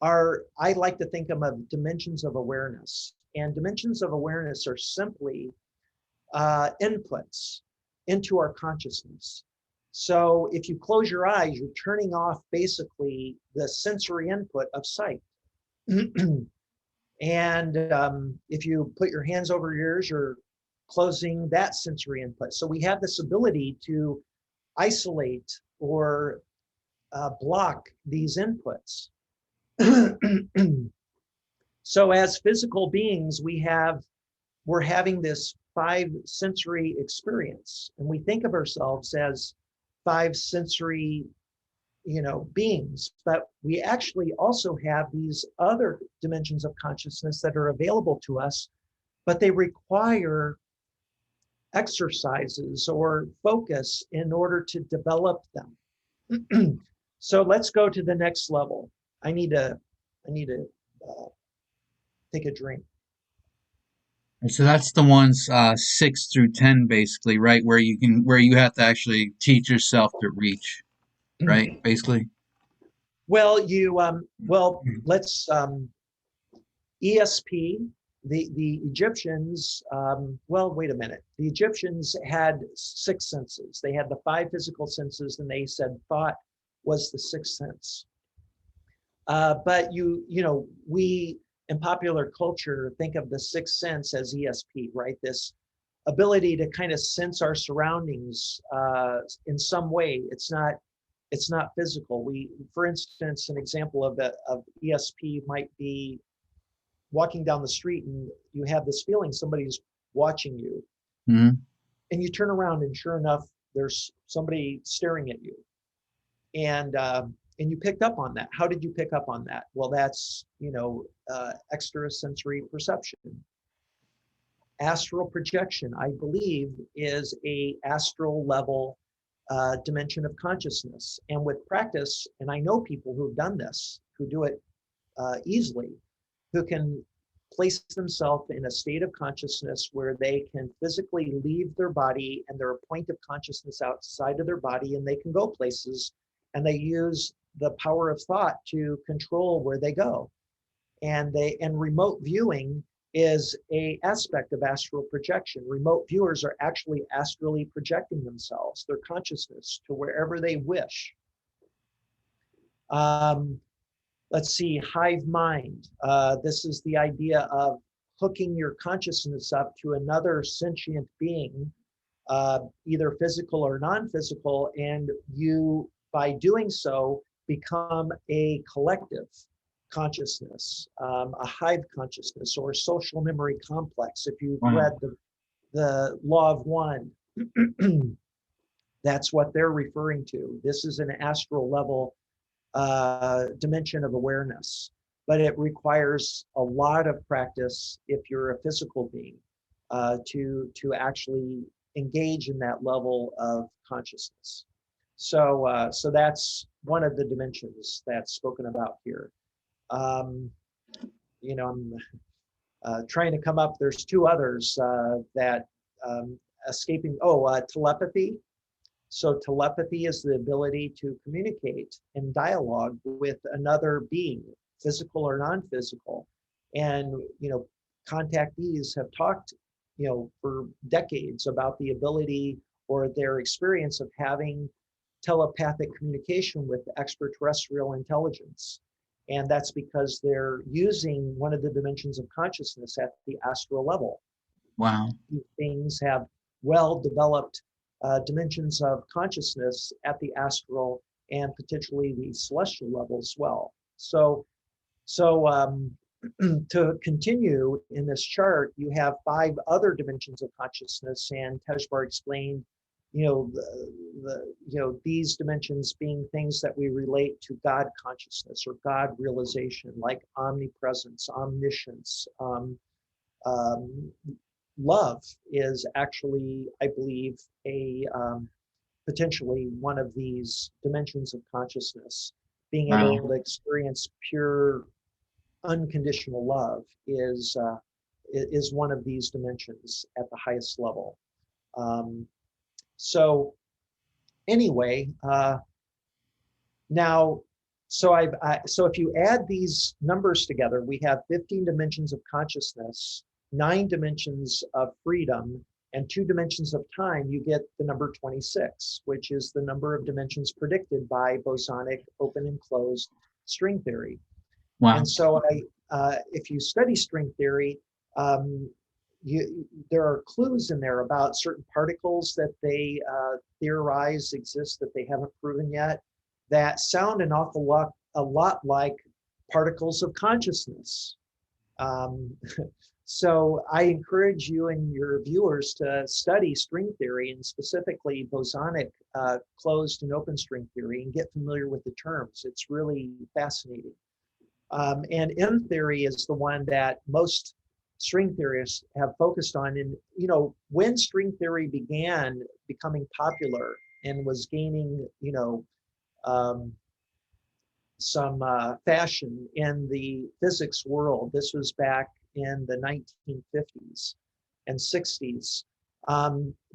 I like to think of them as dimensions of awareness. And dimensions of awareness are simply inputs into our consciousness. So if you close your eyes, you're turning off basically the sensory input of sight. And if you put your hands over your ears, you're closing that sensory input. So we have this ability to isolate or block these inputs. So as physical beings, we're having this five sensory experience, and we think of ourselves as five sensory, beings, but we actually also have these other dimensions of consciousness that are available to us, but they require exercises or focus in order to develop them. So let's go to the next level. I need to take a drink. So that's the ones 6 through 10, basically, right? Where you have to actually teach yourself to reach, right? Basically. Well, let's ESP. The Egyptians. Well, wait a minute. The Egyptians had six senses. They had the five physical senses, and they said thought was the sixth sense. But we in popular culture think of the sixth sense as ESP, right? This ability to kind of sense our surroundings in some way. It's not physical. For instance, an example of ESP might be walking down the street and you have this feeling somebody's watching you, Hmm. and you turn around and sure enough, there's somebody staring at you, and you picked up on that. How did you pick up on that? Well, that's extrasensory perception. Astral projection, I believe, is a astral level dimension of consciousness. And with practice, and I know people who've done this, who do it easily, who can place themselves in a state of consciousness where they can physically leave their body and they're a point of consciousness outside of their body, and they can go places, and they use the power of thought to control where they go. And remote viewing is a aspect of astral projection. Remote viewers are actually astrally projecting themselves, their consciousness, to wherever they wish. Let's see, hive mind. This is the idea of hooking your consciousness up to another sentient being, either physical or non-physical, and you, by doing so, become a collective consciousness, a hive consciousness, or a social memory complex. If you've read the Law of One, that's what they're referring to. This is an astral level dimension of awareness, but it requires a lot of practice if you're a physical being to actually engage in that level of consciousness. So that's one of the dimensions that's spoken about here. I'm trying to come up. There's two others that escaping. Telepathy. So telepathy is the ability to communicate and dialogue with another being, physical or non-physical. And, contactees have talked, for decades about the ability or their experience of having telepathic communication with extraterrestrial intelligence. And that's because they're using one of the dimensions of consciousness at the astral level. Wow. These things have well-developed dimensions of consciousness at the astral and potentially the celestial level as well. So to continue in this chart, you have five other dimensions of consciousness, and Tejbar explained, these dimensions being things that we relate to God consciousness or God realization, like omnipresence, omniscience. Love is actually, I believe, a potentially one of these dimensions of consciousness. Being able to experience pure, unconditional love is one of these dimensions at the highest level. So anyway, now, so if you add these numbers together, we have 15 dimensions of consciousness, 9 dimensions of freedom, and 2 dimensions of time. You get the number 26, which is the number of dimensions predicted by bosonic open and closed string theory. Wow. And so if you study string theory, um, there are clues in there about certain particles that they theorize exist that they haven't proven yet that sound an awful lot, a lot like particles of consciousness. Um, so I encourage you and your viewers to study string theory and specifically bosonic closed and open string theory and get familiar with the terms. It's really fascinating. And M theory is the one that most string theorists have focused on. And, you know, when string theory began becoming popular and was gaining, you know, um, some fashion in the physics world, this was back in the 1950s and 60s,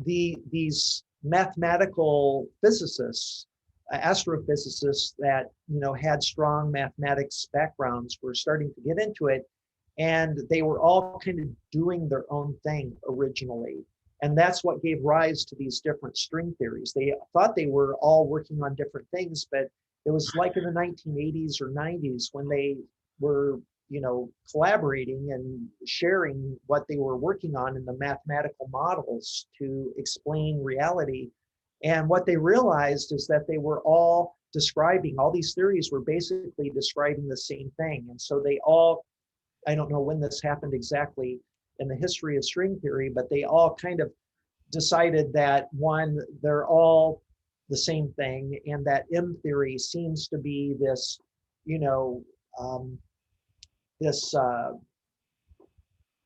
these mathematical physicists, astrophysicists that, you know, had strong mathematics backgrounds were starting to get into it, and they were all kind of doing their own thing originally. And that's what gave rise to these different string theories. They thought they were all working on different things, but it was like in the 1980s or 90s when they were, you know, collaborating and sharing what they were working on in the mathematical models to explain reality. And what they realized is that they were all describing, all these theories were basically describing the same thing. And so they all, I don't know when this happened exactly in the history of string theory, but they all kind of decided that one, they're all the same thing, and that M theory seems to be this, you know, this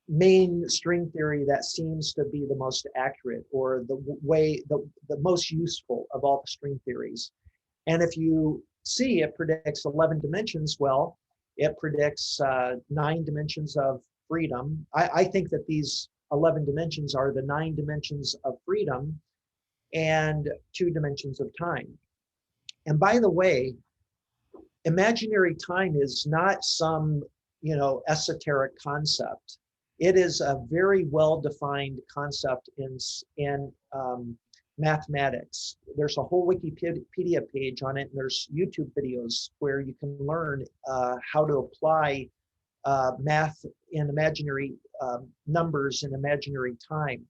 main string theory that seems to be the most accurate, or the way, the most useful of all the string theories. And if you see, it predicts 11 dimensions. Well, it predicts 9 dimensions of freedom. I think that these 11 dimensions are the 9 dimensions of freedom and 2 dimensions of time. And by the way, imaginary time is not some, you know, esoteric concept. It is a very well-defined concept in mathematics. There's a whole Wikipedia page on it, and there's YouTube videos where you can learn how to apply math in imaginary numbers in imaginary time.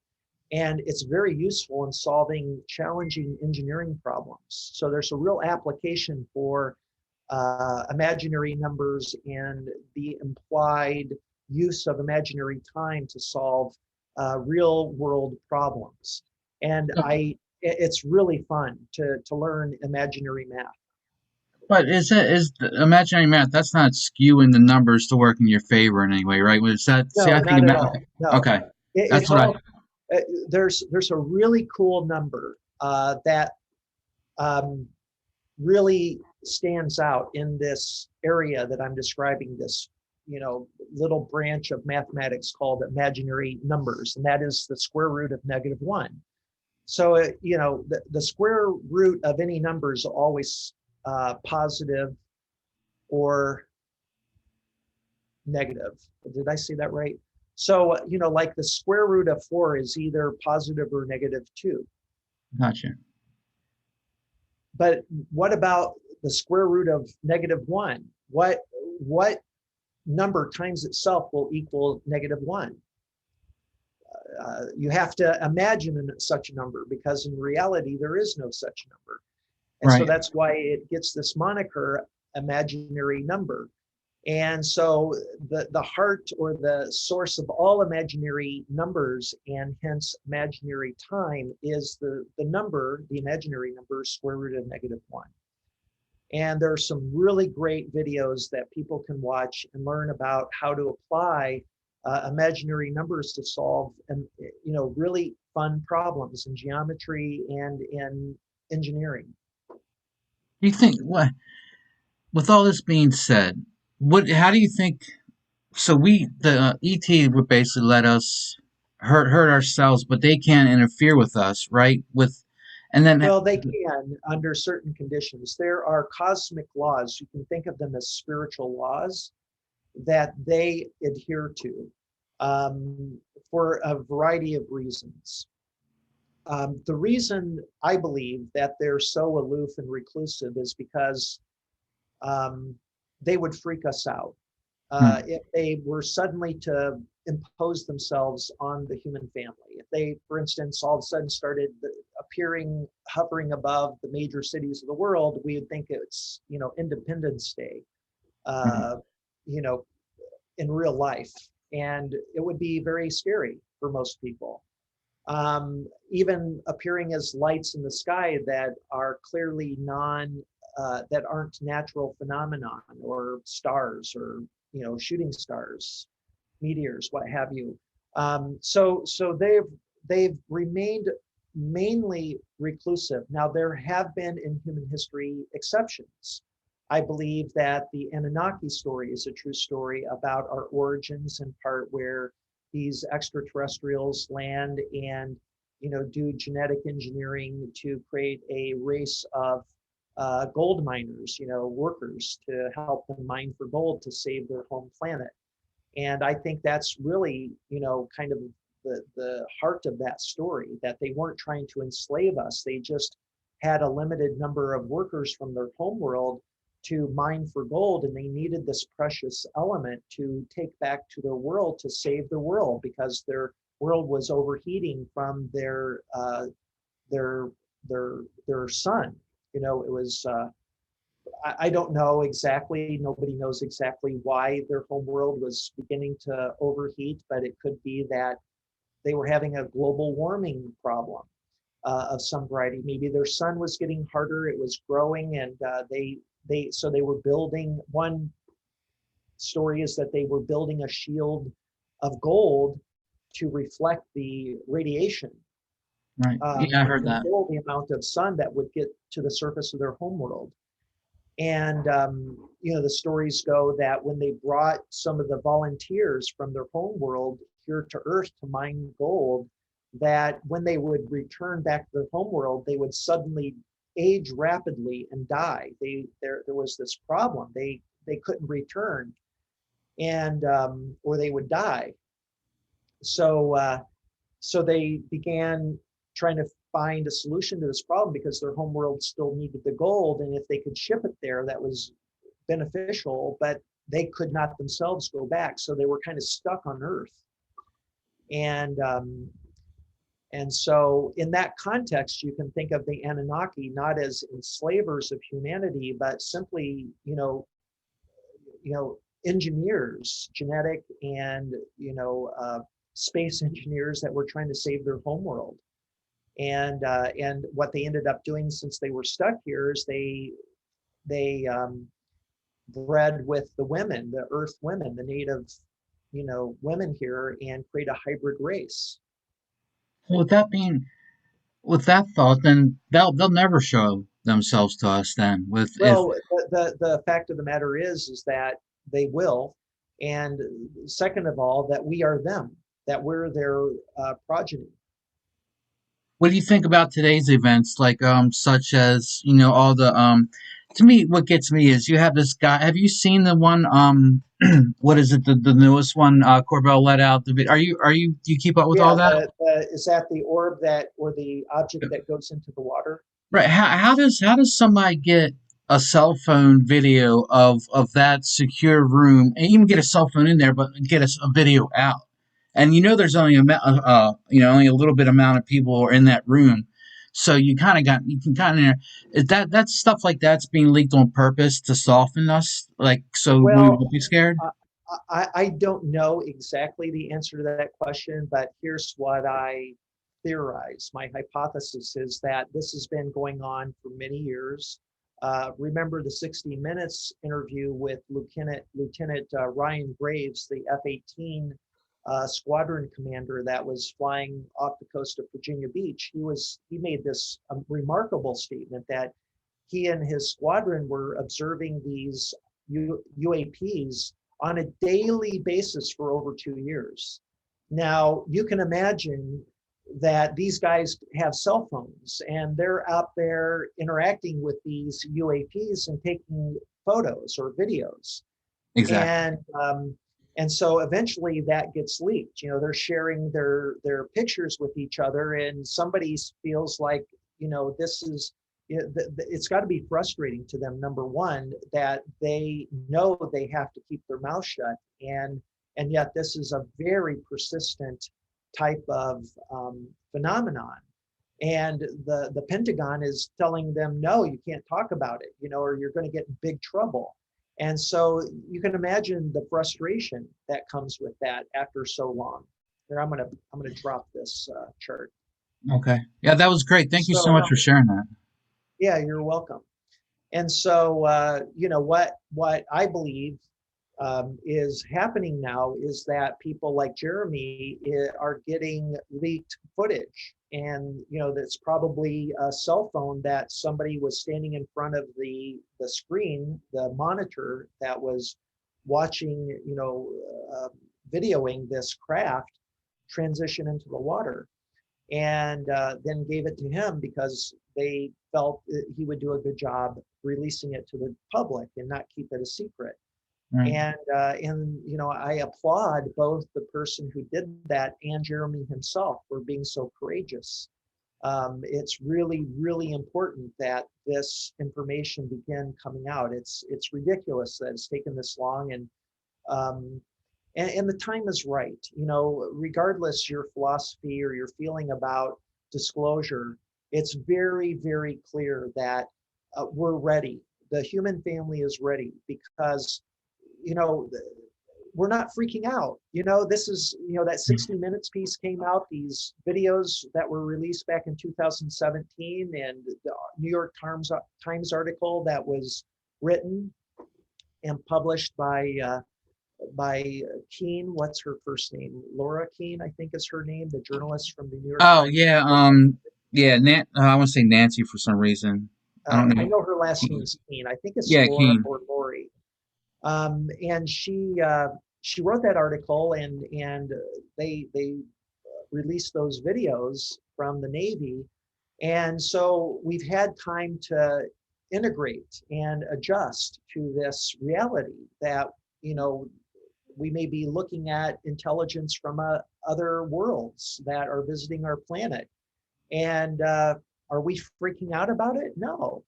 And it's very useful in solving challenging engineering problems. So there's a real application for imaginary numbers and the implied use of imaginary time to solve real world problems. And it's really fun to learn imaginary math. But is the imaginary math, that's not skewing the numbers to work in your favor in any way, right? Was that, see, No, I think not at all. No, okay, that's it's what I, all, there's a really cool number that really stands out in this area that I'm describing, this, you know, little branch of mathematics called imaginary numbers, and that is the square root of -1. So, you know, the square root of any number is always positive or negative. Did I say that right? So, you know, like the square root of 4 is either positive or -2. gotcha. But what about the square root of -1? What number times itself will equal -1? You have to imagine such a number, because in reality there is no such number. And so Right. that's why it gets this moniker, imaginary number. And so the heart, or the source of all imaginary numbers, and hence imaginary time, is the number, the imaginary number, square root of -1. And there are some really great videos that people can watch and learn about how to apply imaginary numbers to solve, and, you know, really fun problems in geometry and in engineering. Do you think, what, with all this being said, what, how do you think, so the ET would basically let us hurt ourselves, but they can't interfere with us, right? With, and then, Well, they can under certain conditions. There are cosmic laws. You can think of them as spiritual laws that they adhere to for a variety of reasons. The reason I believe that they're so aloof and reclusive is because they would freak us out. Hmm. if they were suddenly to impose themselves on the human family. If they, for instance, all of a sudden started appearing, hovering above the major cities of the world, we would think it's, Independence Day, Hmm. uh, you know, in real life. And it would be very scary for most people. Even appearing as lights in the sky that are clearly that aren't natural phenomenon, or stars, or shooting stars, meteors, what have you. So they've remained mainly reclusive. Now there have been in human history exceptions. I believe that the Anunnaki story is a true story about our origins, in part where these extraterrestrials land and do genetic engineering to create a race of gold miners, workers to help them mine for gold to save their home planet. And I think that's really, kind of the heart of that story, that they weren't trying to enslave us. They just had a limited number of workers from their homeworld to mine for gold, and they needed this precious element to take back to their world to save the world, because their world was overheating from their their sun. It was I don't know exactly, nobody knows exactly why their homeworld was beginning to overheat, but it could be that they were having a global warming problem of some variety. Maybe their sun was getting harder, it was growing, and they were building. One story is that they were building a shield of gold to reflect the radiation, Right. Yeah, I and heard that. control the amount of sun that would get to the surface of their homeworld. And the stories go that when they brought some of the volunteers from their home world here to Earth to mine gold, that when they would return back to their home world, they would suddenly age rapidly and die. There was this problem. They couldn't return, and or they would die. So they began trying to find a solution to this problem, because their homeworld still needed the gold, and if they could ship it there, that was beneficial, but they could not themselves go back, so they were kind of stuck on Earth. And so in that context, you can think of the Anunnaki not as enslavers of humanity, but simply, engineers, genetic and space engineers that were trying to save their homeworld. And what they ended up doing, since they were stuck here, is they bred with the women, the Earth women, the native, women here, and create a hybrid race. Well, with that thought, then they'll never show themselves to us. Then, with if Well, the fact of the matter is that they will, and second of all, that we are them, that we're their progeny. what do you think about today's events, like such as all the to me, what gets me is you have this guy. Have you seen the one what is it, the newest one Corbell let out the video? Are you do you keep up with all Yeah, that? is that the orb that, or the object that goes into the water? Right. How does somebody get a cell phone video of that secure room and even get a cell phone in there, but get a video out? And there's only only a little bit amount of people are in that room, so you can kind of is that's stuff like that's being leaked on purpose to soften us, like so we Well, won't be scared. I don't know exactly the answer to that question, but here's what I theorize. My hypothesis is that this has been going on for many years. Remember the 60 Minutes interview with Lieutenant Ryan Graves, the F-18 squadron commander that was flying off the coast of Virginia Beach. He made this remarkable statement that he and his squadron were observing these UAPs on a daily basis for over 2 years. Now, you can imagine that these guys have cell phones and they're out there interacting with these UAPs and taking photos or videos. Exactly. And so eventually that gets leaked. They're sharing their pictures with each other, and somebody feels like, this is it's got to be frustrating to them, number one, that they know they have to keep their mouth shut, and yet this is a very persistent type of phenomenon. And the Pentagon is telling them, no, you can't talk about it, or you're going to get in big trouble. And so you can imagine the frustration that comes with that after so long. Here, I'm gonna drop this chart. Okay. Yeah, that was great. Thank you so So much for sharing that. yeah, you're welcome. And so what I believe is happening now is that people like Jeremy are getting leaked footage, and that's probably a cell phone that somebody was standing in front of the screen, the monitor that was watching, videoing this craft transition into the water, and then gave it to him because they felt that he would do a good job releasing it to the public and not keep it a secret. Right. And I applaud both the person who did that and Jeremy himself for being so courageous. It's really, really important that this information begin coming out. It's ridiculous that it's taken this long, um, and the time is right. Regardless your philosophy or your feeling about disclosure, it's very, very clear that we're ready. The human family is ready because you know we're not freaking out. This is, that 60 Minutes piece came out, these videos that were released back in 2017, and the New York Times article that was written and published by Keene. What's her first name? Laura Keene, I think is her name, the journalist from the New York Oh Times. yeah, yeah. I want to say Nancy for some reason. I don't I know. know her last name is Keene. I think it's Yeah, Laura Keen. or Lori. And she wrote that article, and they released those videos from the Navy, and so we've had time to integrate and adjust to this reality that we may be looking at intelligence from other worlds that are visiting our planet. And are we freaking out about it? No.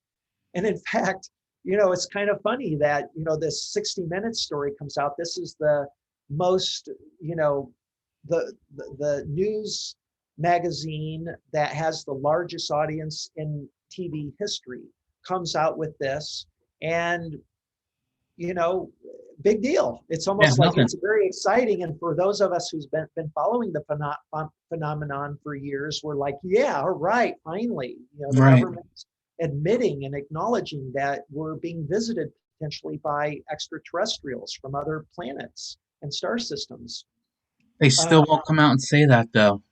And in fact, it's kind of funny that, this 60 Minutes story comes out. This is the most, the news magazine that has the largest audience in TV history comes out with this. And big deal. It's Yeah, almost like nothing. it's very exciting. And for those of us who's been following the phenomenon for years, we're like, yeah, all right, finally, the Right. government's admitting and acknowledging that we're being visited potentially by extraterrestrials from other planets and star systems. They Uh, still won't come out and say that though.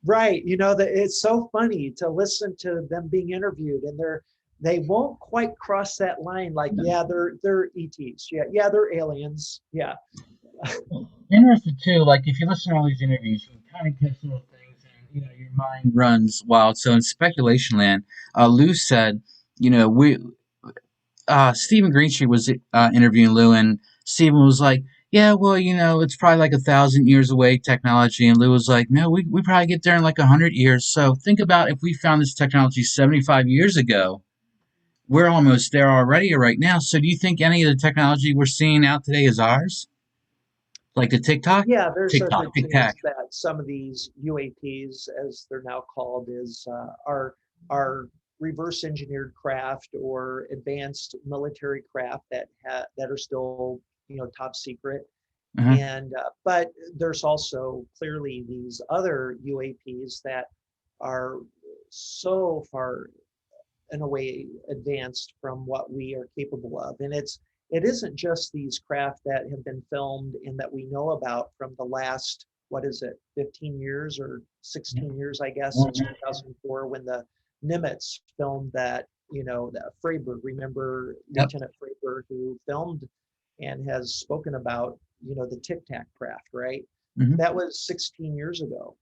right. That it's so funny to listen to them being interviewed, and they won't quite cross that line. Like, yeah, they're ETs. Yeah, they're aliens. Yeah. Interesting too. Like if you listen to all these interviews, you kind of catch little things, and your mind runs wild. So in speculation land, Lou said, we Stephen Greenstreet was interviewing Lou, and Stephen was like, "Yeah, well, it's probably like 1,000 years away technology." And Lou was like, "No, we probably get there in like 100 years. So think about if we found this technology 75 years ago, we're almost there already right now. So do you think any of the technology we're seeing out today is ours? Like the TikTok, Yeah, there's a TikTok, good Tic Tac." chance that some of these UAPs, as they're now called, are reverse engineered craft or advanced military craft that are still top secret. Uh-huh. And but there's also clearly these other UAPs that are so far in a way advanced from what we are capable of. And it isn't just these craft that have been filmed and that we know about from the last, what is it, 15 years or 16 years, I guess, since 2004 when the Nimitz filmed that, that Freiberg, remember Yep. Lieutenant Freiberg, who filmed and has spoken about, the Tic Tac craft, right? Hmm. That was 16 years ago.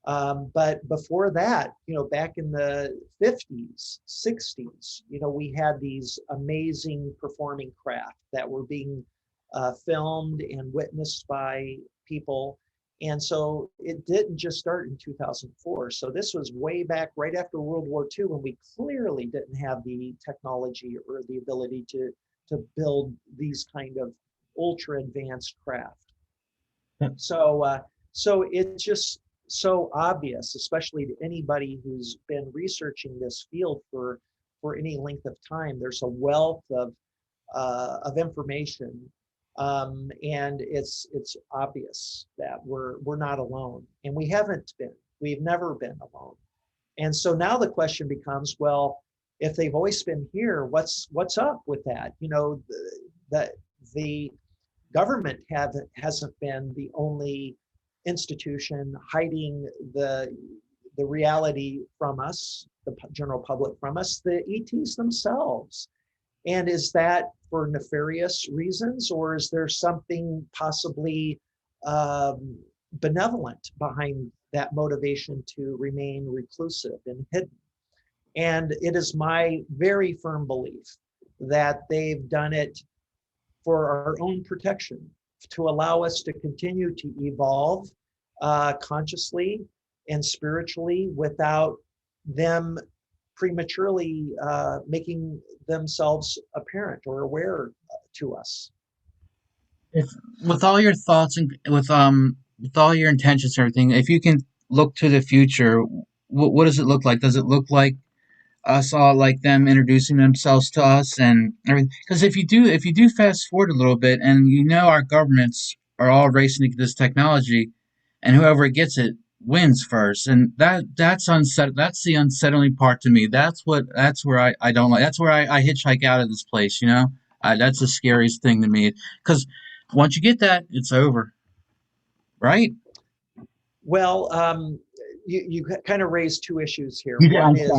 But before that, back in the 50s, 60s, we had these amazing performing craft that were being filmed and witnessed by people. And so it didn't just start in 2004. So this was way back right after World War II when we clearly didn't have the technology or the ability to build these kind of ultra advanced craft. So it's just so obvious, especially to anybody who's been researching this field for any length of time. There's a wealth of information, and it's obvious that we're not alone, and we haven't been. We've never been alone. And so now the question becomes, well, if they've always been here, what's up with that? You know, the government hasn't been the only institution hiding the reality from us, the general public from us, the ETs themselves. And is that for nefarious reasons, or is there something possibly benevolent behind that motivation to remain reclusive and hidden? And it is my very firm belief that they've done it for our own protection, to allow us to continue to evolve consciously and spiritually without them prematurely making themselves apparent or aware to us. If with all your thoughts and with all your intentions and everything, if you can look to the future, what does it look like? Does it look like us all like them introducing themselves to us and everything? Because if you do fast forward a little bit, and you know our governments are all racing to get this technology, and whoever gets it wins first, and that's the unsettling part to me. That's where I don't like. That's where I hitchhike out of this place. You know, that's the scariest thing to me. Because once you get that, it's over, right? Well, you kind of raised two issues here. Yeah, One I'm is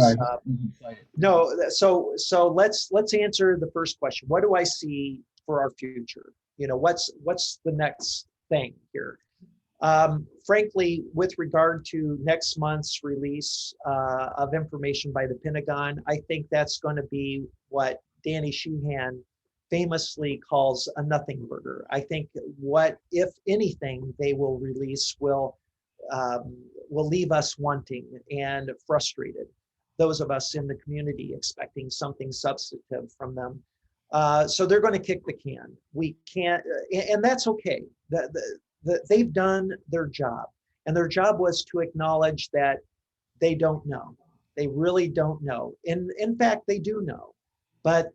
sorry. no, so let's answer the first question. What do I see for our future? You know, what's the next thing here? Frankly, with regard to next month's release of information by the Pentagon, I think that's going to be what Danny Sheehan famously calls a nothing burger. I think what, if anything, they will release will leave us wanting and frustrated. Those of us in the community expecting something substantive from them. So they're going to kick the can. We can't, and that's okay. They've done their job, and their job was to acknowledge that they don't know. They really don't know. And in fact, they do know, but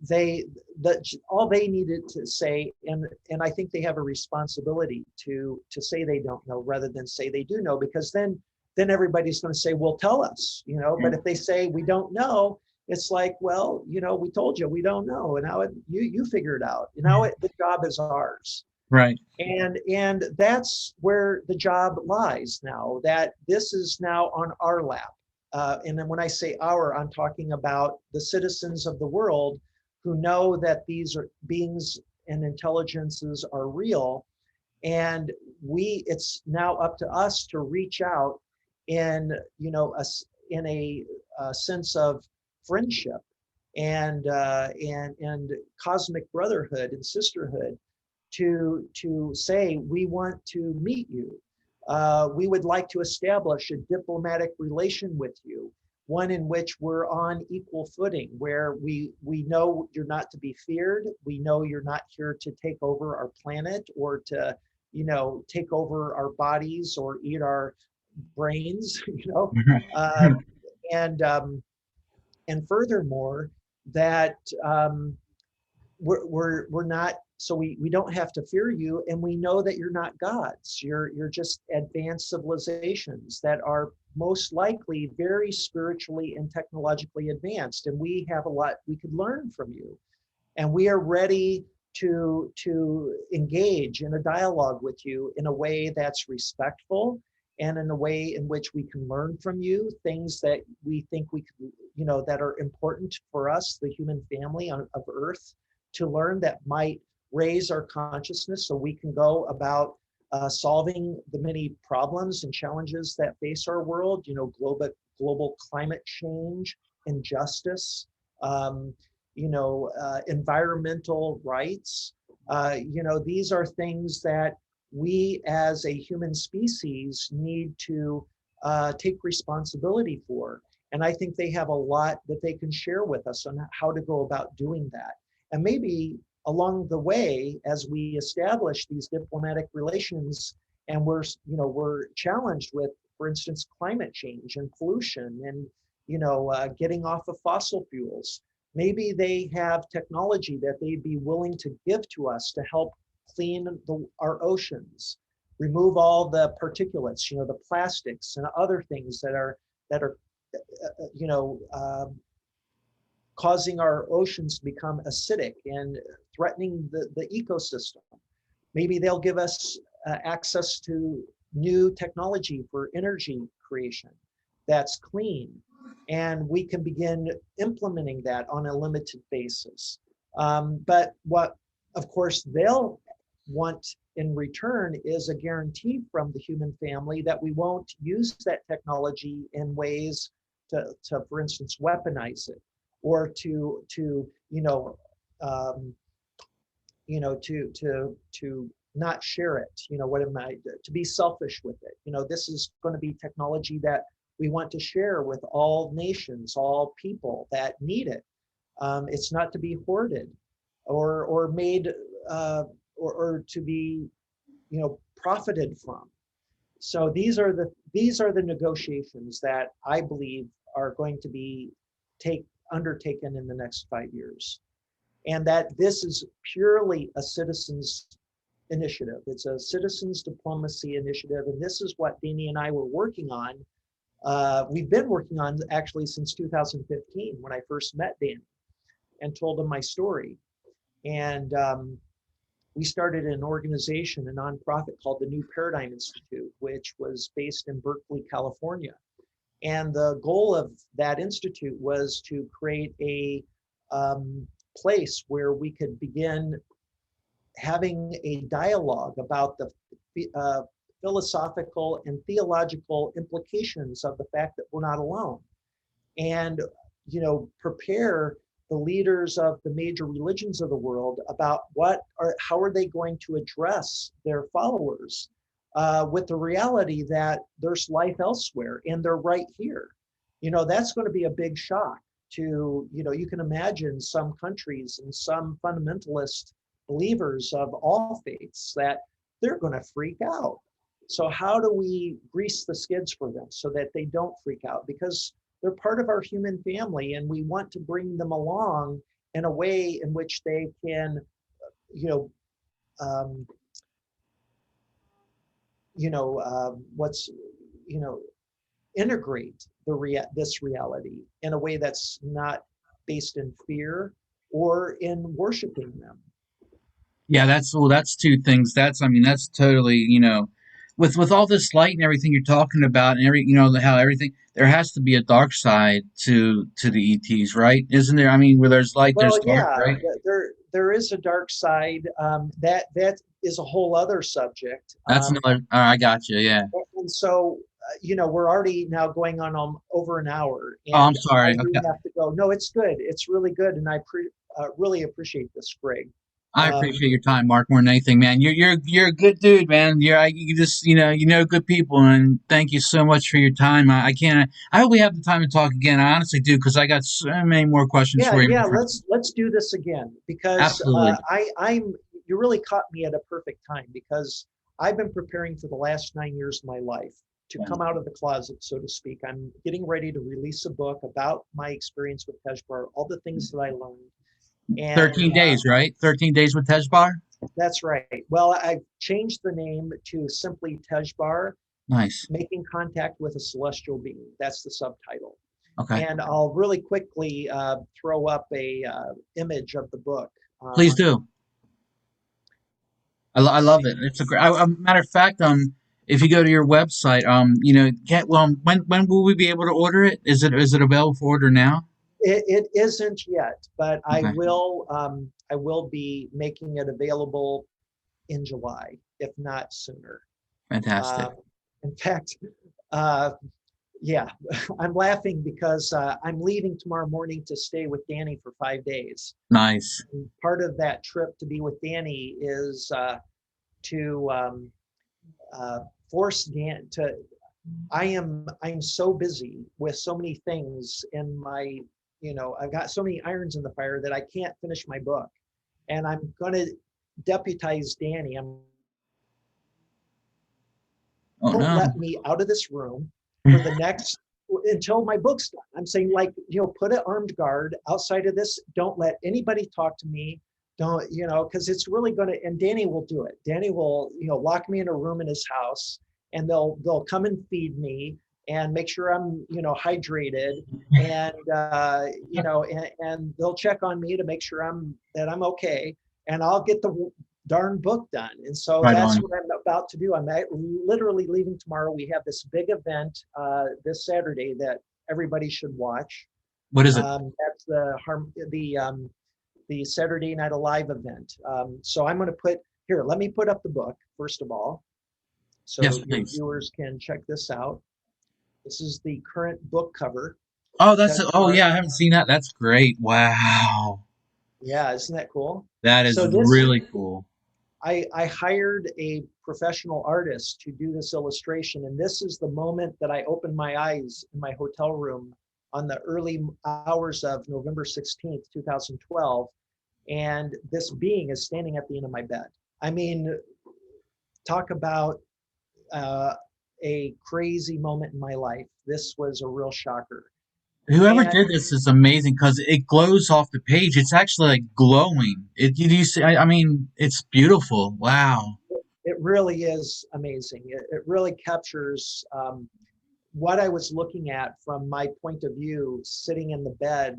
all they needed to say, and I think they have a responsibility to say they don't know rather than say they do know, because then everybody's going to say, well, tell us, you know. But if they say we don't know, it's like, well, you know, we told you we don't know, and now you figure it out. You know, the job is ours. Right. And that's where the job lies now, that this is now on our lap. And then when I say our, I'm talking about the citizens of the world who know that these are beings and intelligences are real. And it's now up to us to reach out in, you know, in a sense of friendship and cosmic brotherhood and sisterhood, to say, we want to meet you. We would like to establish a diplomatic relation with you, one in which we're on equal footing, where we know you're not to be feared. We know you're not here to take over our planet or to, you know, take over our bodies or eat our brains, you know. Uh, and and furthermore, that we're not, so we don't have to fear you, and we know that you're not gods. You're just advanced civilizations that are most likely very spiritually and technologically advanced, and we have a lot we could learn from you, and we are ready to engage in a dialogue with you in a way that's respectful, and in a way in which we can learn from you things that we think we could, you know, that are important for us, the human family of Earth, to learn, that might raise our consciousness so we can go about solving the many problems and challenges that face our world, you know, global climate change, injustice, you know, environmental rights. You know, these are things that we as a human species need to take responsibility for. And I think they have a lot that they can share with us on how to go about doing that. And maybe along the way, as we establish these diplomatic relations, and we're challenged with, for instance, climate change and pollution, and getting off of fossil fuels. Maybe they have technology that they'd be willing to give to us to help clean our oceans, remove all the particulates, the plastics and other things that are you know, causing our oceans to become acidic and threatening the ecosystem. Maybe they'll give us access to new technology for energy creation that's clean, and we can begin implementing that on a limited basis. But what, of course, they'll want in return is a guarantee from the human family that we won't use that technology in ways to for instance, weaponize it, or to not share it. To be selfish with it. This is going to be technology that we want to share with all nations, all people that need it. It's not to be hoarded or made or to be profited from. So these are the negotiations that I believe are going to be undertaken in the next 5 years, and that this is purely a citizens initiative. It's a citizens diplomacy initiative, and this is what Danny and I were working on. We've been working on actually since 2015 when I first met Danny and told him my story. And we started an organization, a nonprofit called the New Paradigm Institute, which was based in Berkeley, California. And the goal of that institute was to create a place where we could begin having a dialogue about the philosophical and theological implications of the fact that we're not alone, and prepare the leaders of the major religions of the world about how are they going to address their followers with the reality that there's life elsewhere and they're right here. That's going to be a big shock to, you can imagine some countries and some fundamentalist believers of all faiths that they're going to freak out. So how do we grease the skids for them so that they don't freak out? Because they're part of our human family, and we want to bring them along in a way in which they can, integrate this reality in a way that's not based in fear or in worshiping them. Yeah, that's two things. That's totally, with all this light and everything you're talking about, and how everything, there has to be a dark side to the ETs, right? Isn't there? I mean, where there's light, there's dark, yeah, right? there is a dark side. That is a whole other subject. That's another. I got you. Yeah. And so, we're already now going on over an hour, Oh, I'm and I sorry. do Okay. have to go. No, it's good. It's really good, and I really appreciate this, Greg. I appreciate your time, Mark, more than anything, man. You're a good dude, man. You just good people, and thank you so much for your time. I can't. I hope we have the time to talk again. I honestly do, because I got so many more questions for you. Yeah. Let's do this again, because Absolutely. you really caught me at a perfect time, because I've been preparing for the last 9 years of my life to come out of the closet, so to speak. I'm getting ready to release a book about my experience with Tejbar, all the things that I learned. And 13 days, right? 13 days with Tejbar? That's right. Well, I've changed the name to simply Tejbar, Nice. Making Contact with a Celestial Being. That's the subtitle. Okay. And I'll really quickly throw up a image of the book. Please do. I love it. It's a great. Matter of fact, if you go to your website, when will we be able to order it? Is it available for order now? It isn't yet, but Okay. I will be making it available in July, if not sooner. Fantastic. In fact, yeah, I'm laughing because I'm leaving tomorrow morning to stay with Danny for 5 days. Nice. And part of that trip to be with Danny is to forced Dan to. I'm so busy with so many things in my, I've got so many irons in the fire that I can't finish my book, and I'm going to deputize Danny. Oh Don't no. let me out of this room for the next until my book's done. I'm saying, like, put an armed guard outside of this. Don't let anybody talk to me. Don't, because it's really going to, and Danny will do it. Danny will, lock me in a room in his house, and they'll come and feed me and make sure I'm, hydrated, and and they'll check on me to make sure that I'm okay, and I'll get the darn book done. And so Right that's on. what I'm about to do. I'm literally leaving tomorrow. We have this big event this Saturday that everybody should watch. What is it? That's the Saturday Night Alive event. So I'm going to put here. Let me put up the book first of all, so Yes, your please. viewers can check this out. This is the current book cover. Oh, That's oh Mark. yeah, I haven't seen that. That's great. Wow. Yeah, isn't that cool? That is So really cool. I hired a professional artist to do this illustration, and this is the moment that I opened my eyes in my hotel room on the early hours of November 16th, 2012, and this being is standing at the end of my bed. I mean, talk about uh, a crazy moment in my life. This was a real shocker. Whoever And did this is amazing because it glows off the page. It's actually like glowing. You see, I mean, it's beautiful. Wow. it really is amazing. It really captures what I was looking at from my point of view, sitting in the bed,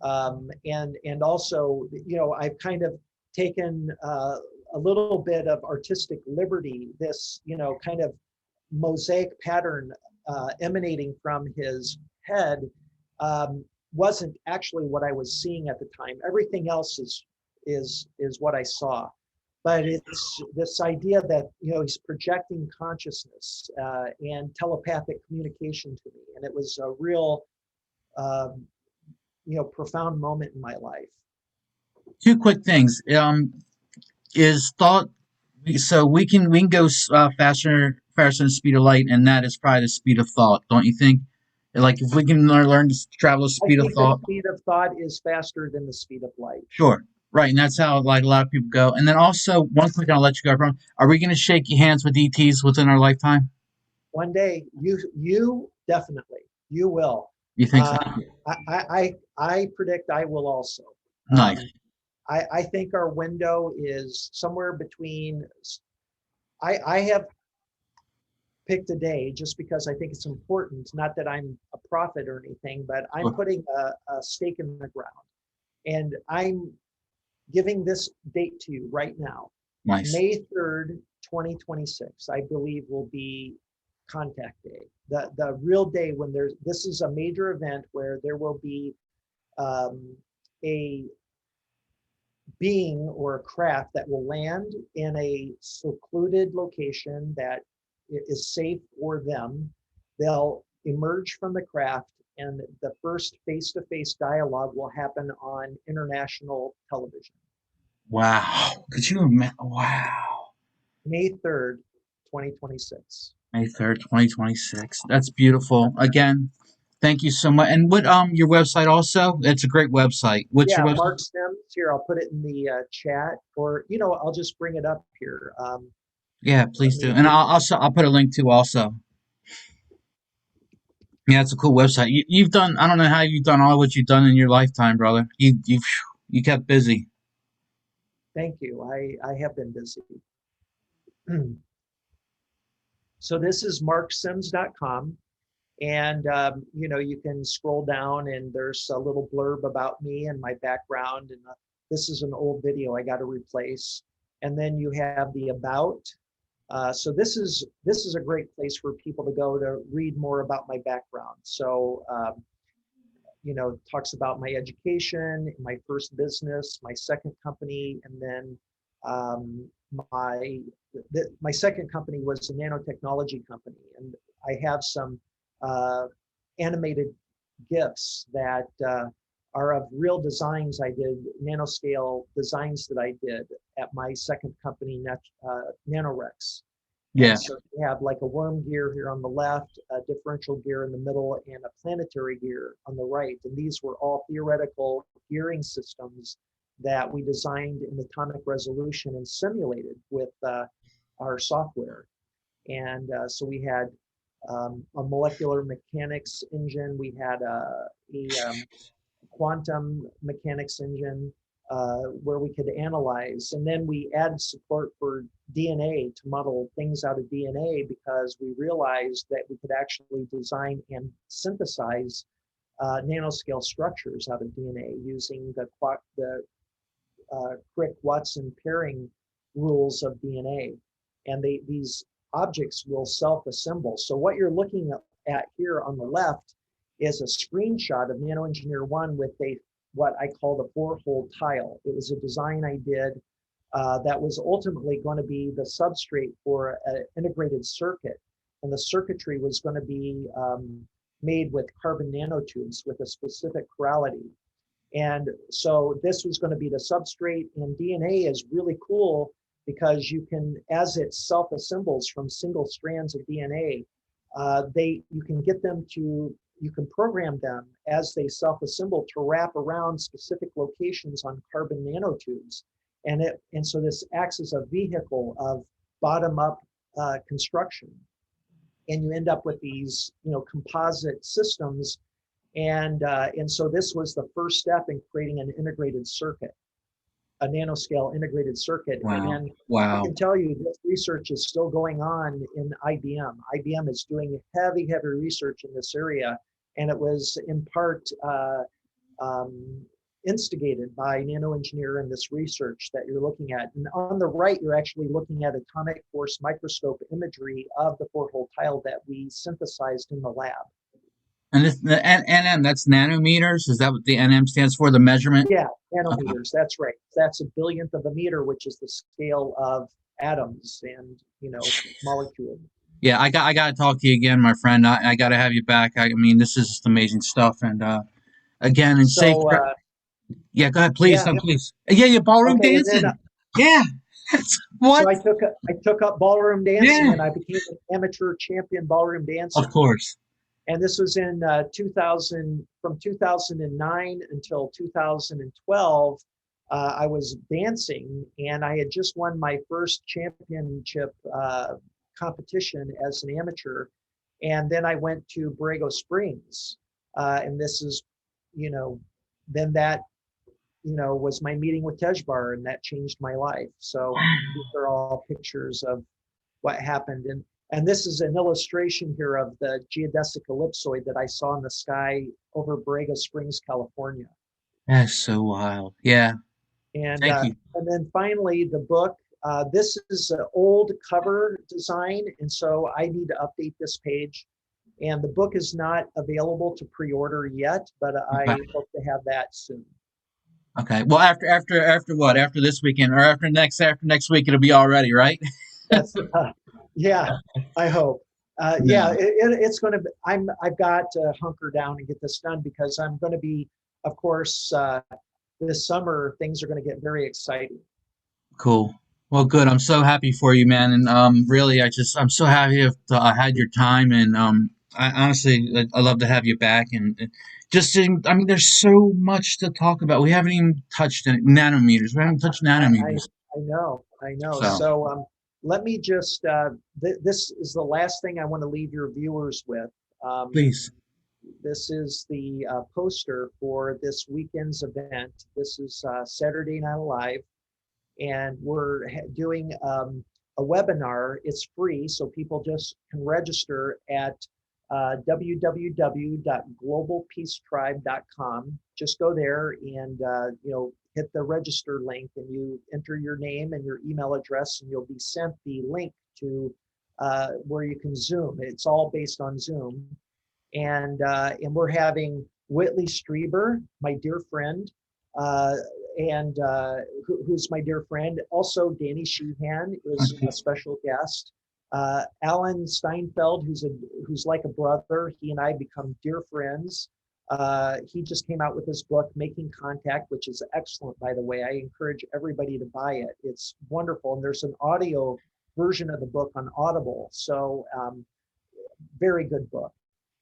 and also, I've kind of taken a little bit of artistic liberty. This, kind of mosaic pattern emanating from his head wasn't actually what I was seeing at the time. Everything else is what I saw, but it's this idea that he's projecting consciousness and telepathic communication to me, and it was a real um, profound moment in my life. Two quick things. Is thought so we can go faster than the speed of light, and that is probably the speed of thought. Don't you think? Like if we can learn to travel the I speed of think the thought, speed of thought is faster than the speed of light. sure. Right, and that's how like a lot of people go. And then also one quick, I'll let you go. From Are we going to shake hands with ETs within our lifetime? One day, you definitely, you will. You think so? uh, I predict I will also. Nice. I think our window is somewhere between. I have picked a day just because I think it's important. Not that I'm a prophet or anything, but I'm putting a stake in the ground, and I'm giving this date to you right now. Nice. May 3rd, 2026, I believe, will be contact day. The real day when this is a major event where there will be a being or a craft that will land in a secluded location that is safe for them. They'll emerge from the craft, and the first face-to-face dialogue will happen on international television. Wow. Could you imagine? Wow. May 3rd, 2026. May 3rd, 2026. That's beautiful. Again, thank you so much. And what your website also? It's a great website. What's your Yeah, website? Mark Sims. Here, I'll put it in the chat, or I'll just bring it up here. Yeah, Let please do. me. And I'll put a link to also. Yeah, it's a cool website. You've done. I don't know how you've done all what you've done in your lifetime, brother. You kept busy. Thank you. I have been busy. So this is marksims.com, and you can scroll down, and there's a little blurb about me and my background, and this is an old video I got to replace. And then you have the about. So this is a great place for people to go to read more about my background. So talks about my education, my first business, my second company, and then my second company was a nanotechnology company, and I have some animated gifts that are of real designs I did, nanoscale designs that I did at my second company, Nanorex. Yeah. And so you have like a worm gear here on the left, a differential gear in the middle, and a planetary gear on the right. And these were all theoretical gearing systems that we designed in atomic resolution and simulated with our software. And so we had a molecular mechanics engine, we had a quantum mechanics engine where we could analyze. And then we added support for DNA to model things out of DNA because we realized that we could actually design and synthesize nanoscale structures out of DNA using the Crick-Watson pairing rules of DNA. And these objects will self-assemble. So what you're looking at here on the left is a screenshot of NanoEngineer 1 with what I call the four-hole tile. It was a design I did that was ultimately going to be the substrate for an integrated circuit. And the circuitry was going to be made with carbon nanotubes with a specific chirality. And so this was going to be the substrate, and DNA is really cool because you can, as it self-assembles from single strands of DNA, you can get them to, you can program them as they self-assemble to wrap around specific locations on carbon nanotubes. And so this acts as a vehicle of bottom-up construction. And you end up with these, composite systems. And so this was the first step in creating an integrated circuit, a nanoscale integrated circuit. Wow. And I Wow. can tell you this research is still going on in IBM. IBM is doing heavy research in this area. And it was in part instigated by NanoEngineer and this research that you're looking at. And on the right, you're actually looking at atomic force microscope imagery of the four-hole tile that we synthesized in the lab. And this the NM, that's nanometers. Is that what the NM stands for? The measurement? Yeah, Okay. nanometers, that's right. That's a billionth of a meter, which is the scale of atoms and, molecules. Yeah, I got to talk to you again, my friend. I got to have you back. I mean, this is just amazing stuff. And again, and safe. So, Yeah, go ahead, please. yeah, No, please. Yeah, yeah, ballroom okay. And then, dancing. Yeah. so What? I took up ballroom dancing Yeah. and I became an amateur champion ballroom Of dancer. course. And this was in 2000, from 2009 until 2012. I was dancing, and I had just won my first championship competition as an amateur. And then I went to Borrego Springs, and this is, then that, was my meeting with Tejbar, and that changed my life. So these are all pictures of what happened. And this is an illustration here of the geodesic ellipsoid that I saw in the sky over Borrego Springs, California. That's so wild. Yeah. And Thank you. and then finally the book. This is an old cover design, and so I need to update this page. And the book is not available to pre-order yet, but I Okay. hope to have that soon. Okay. Well, after what? After this weekend or after next week, it'll be all ready, right? That's yeah, I hope. Yeah, No. it's going to be, I've got to hunker down and get this done because I'm going to be, of course, this summer, things are going to get very exciting. Cool. Well, good. I'm so happy for you, man. And really, I'm so happy if I had your time. And I honestly, I love to have you back. And just, I mean, there's so much to talk about. We haven't even touched nanometers. We haven't touched I, I, nanometers. I know. So So let me just, this is the last thing I want to leave your viewers with. Um, please. this is the poster for this weekend's event. This is Saturday Night Live. And we're doing a webinar. It's free, so people just can register at www.globalpeacetribe.com. Just go there and hit the register link, and you enter your name and your email address, and you'll be sent the link to where you can Zoom. It's all based on Zoom, and we're having Whitley Strieber, my dear friend, and who's my dear friend. Also, Danny Sheehan is a special guest. Alan Steinfeld, who's like a brother. He and I become dear friends. He just came out with his book, Making Contact, which is excellent, by the way. I encourage everybody to buy it. It's wonderful. And there's an audio version of the book on Audible. So very good book.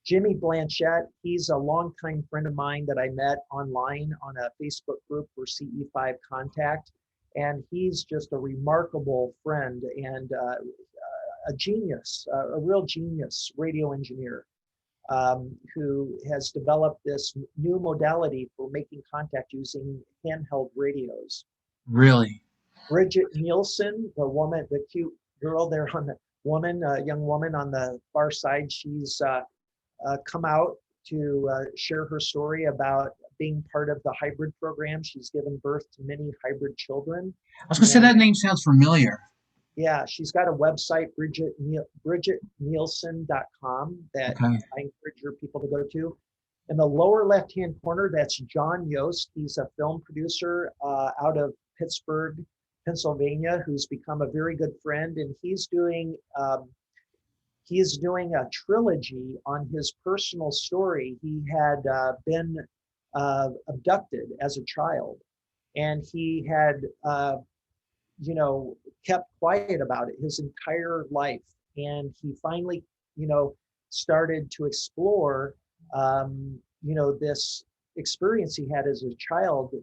Jimmy Blanchette, he's a longtime friend of mine that I met online on a Facebook group for CE5 Contact. And he's just a remarkable friend and a genius, a real genius radio engineer who has developed this new modality for making contact using handheld radios. Really? Bridget Nielsen, the woman, the cute girl there on the woman, young woman on the far side, she's come out to share her story about being part of the hybrid program. She's given birth to many hybrid children. I was gonna say And that name sounds familiar. yeah, she's got a website, bridgetnielsen.com, that Okay. I encourage your people to go to. In the lower left-hand corner, that's John Yost. He's a film producer out of Pittsburgh, Pennsylvania, who's become a very good friend, and he's doing a trilogy on his personal story. He had been abducted as a child, and he had kept quiet about it his entire life. And he finally, started to explore, this experience he had as a child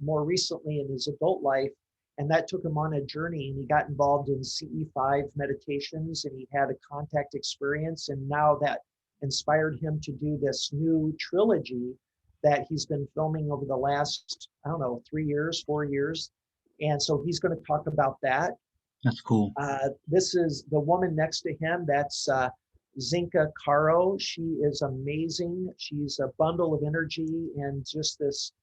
more recently in his adult life. And that took him on a journey, and he got involved in CE5 meditations, and he had a contact experience. And now that inspired him to do this new trilogy that he's been filming over the last, 3 years, 4 years. And so he's going to talk about that. That's cool. This is the woman next to him. That's Zinka Caro. She is amazing. She's a bundle of energy and just this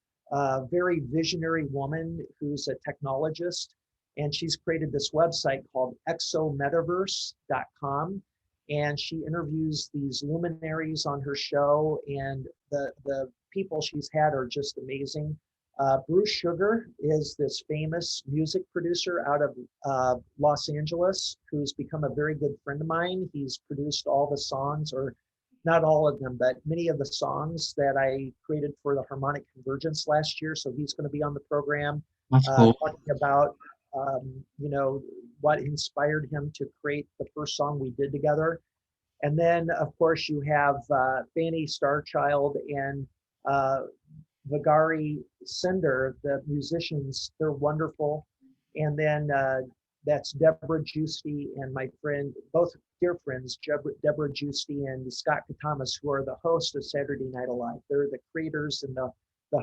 very visionary woman who's a technologist. And she's created this website called exometaverse.com. And she interviews these luminaries on her show. And the people she's had are just amazing. Bruce Sugar is this famous music producer out of Los Angeles, who's become a very good friend of mine. He's produced all the songs, or not all of them, but many of the songs that I created for the Harmonic Convergence last year. So he's going to be on the program That's cool. talking about, what inspired him to create the first song we did together. And then, of course, you have Fanny Starchild and Vagari Cinder, the musicians. They're wonderful. And then that's Deborah Giusti and my friend, both dear friends, Deborah Giusti and Scott Katamas, who are the hosts of Saturday Night Alive. They're the creators and the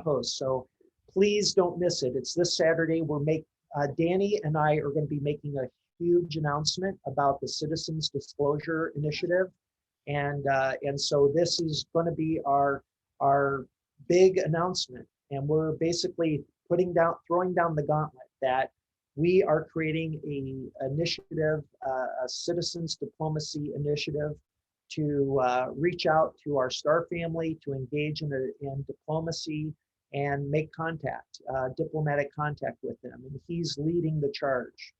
hosts. So please don't miss it. It's this Saturday. Danny and I are going to be making a huge announcement about the Citizens Disclosure Initiative. And so this is going to be our big announcement. And we're basically throwing down the gauntlet that we are creating a initiative, a citizens diplomacy initiative to reach out to our star family, to engage in diplomacy and make contact, diplomatic contact with them. And he's leading the charge.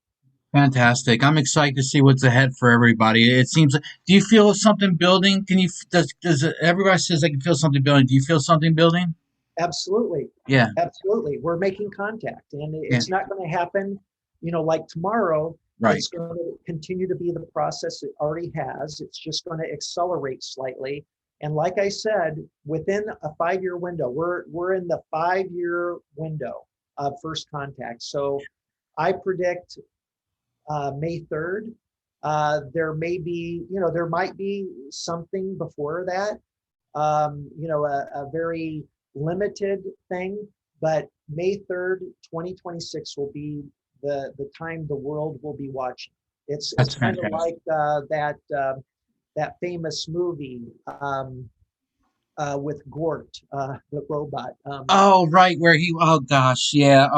Fantastic. I'm excited to see what's ahead for everybody. It seems. Do you feel something building? Does everybody says they can feel something building? Do you feel something building? Absolutely. Yeah. Absolutely. We're making contact, and Yeah. it's not going to happen, like tomorrow. Right. It's going to continue to be the process it already has. It's just going to accelerate slightly. And like I said, within a 5-year window, we're in the 5-year window of first contact. So I predict May 3rd. There might be something before that, a very limited thing, but May 3rd, 2026 will be the time the world will be watching. It's kind of like that famous movie with Gort, the robot. Oh, right, where he. Oh gosh, yeah.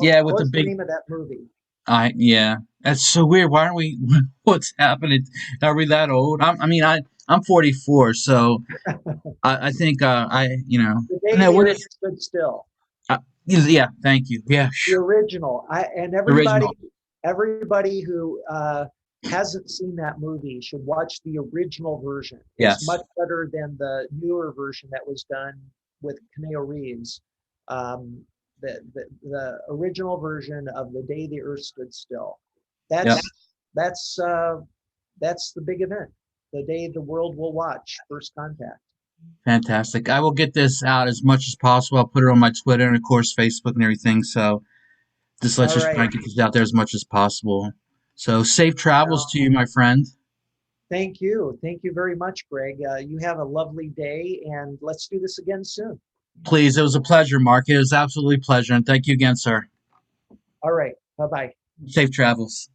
Yeah, with the What's the big. name of that movie? Yeah, that's so weird. Why aren't we? What's happening? Are we that old? I'm 44, so I think The Day no, the what Earth is? Stood Still. Yeah, thank you. Yeah, The original. And original. everybody who hasn't seen that movie should watch the original version. It's Yes, much better than the newer version that was done with Keanu Reeves. The original version of The Day the Earth Stood Still. Yep. That's the big event, the day the world will watch First Contact. Fantastic. I will get this out as much as possible. I'll put it on my Twitter and of course Facebook and everything. So let's All just try right. and get this out there as much as possible. So safe travels to you, my friend. Thank you. Thank you very much, Greg. You have a lovely day, and let's do this again soon. Please, it was a pleasure, Mark. It was absolutely a pleasure, and thank you again, sir. All right. Bye-bye. Safe travels.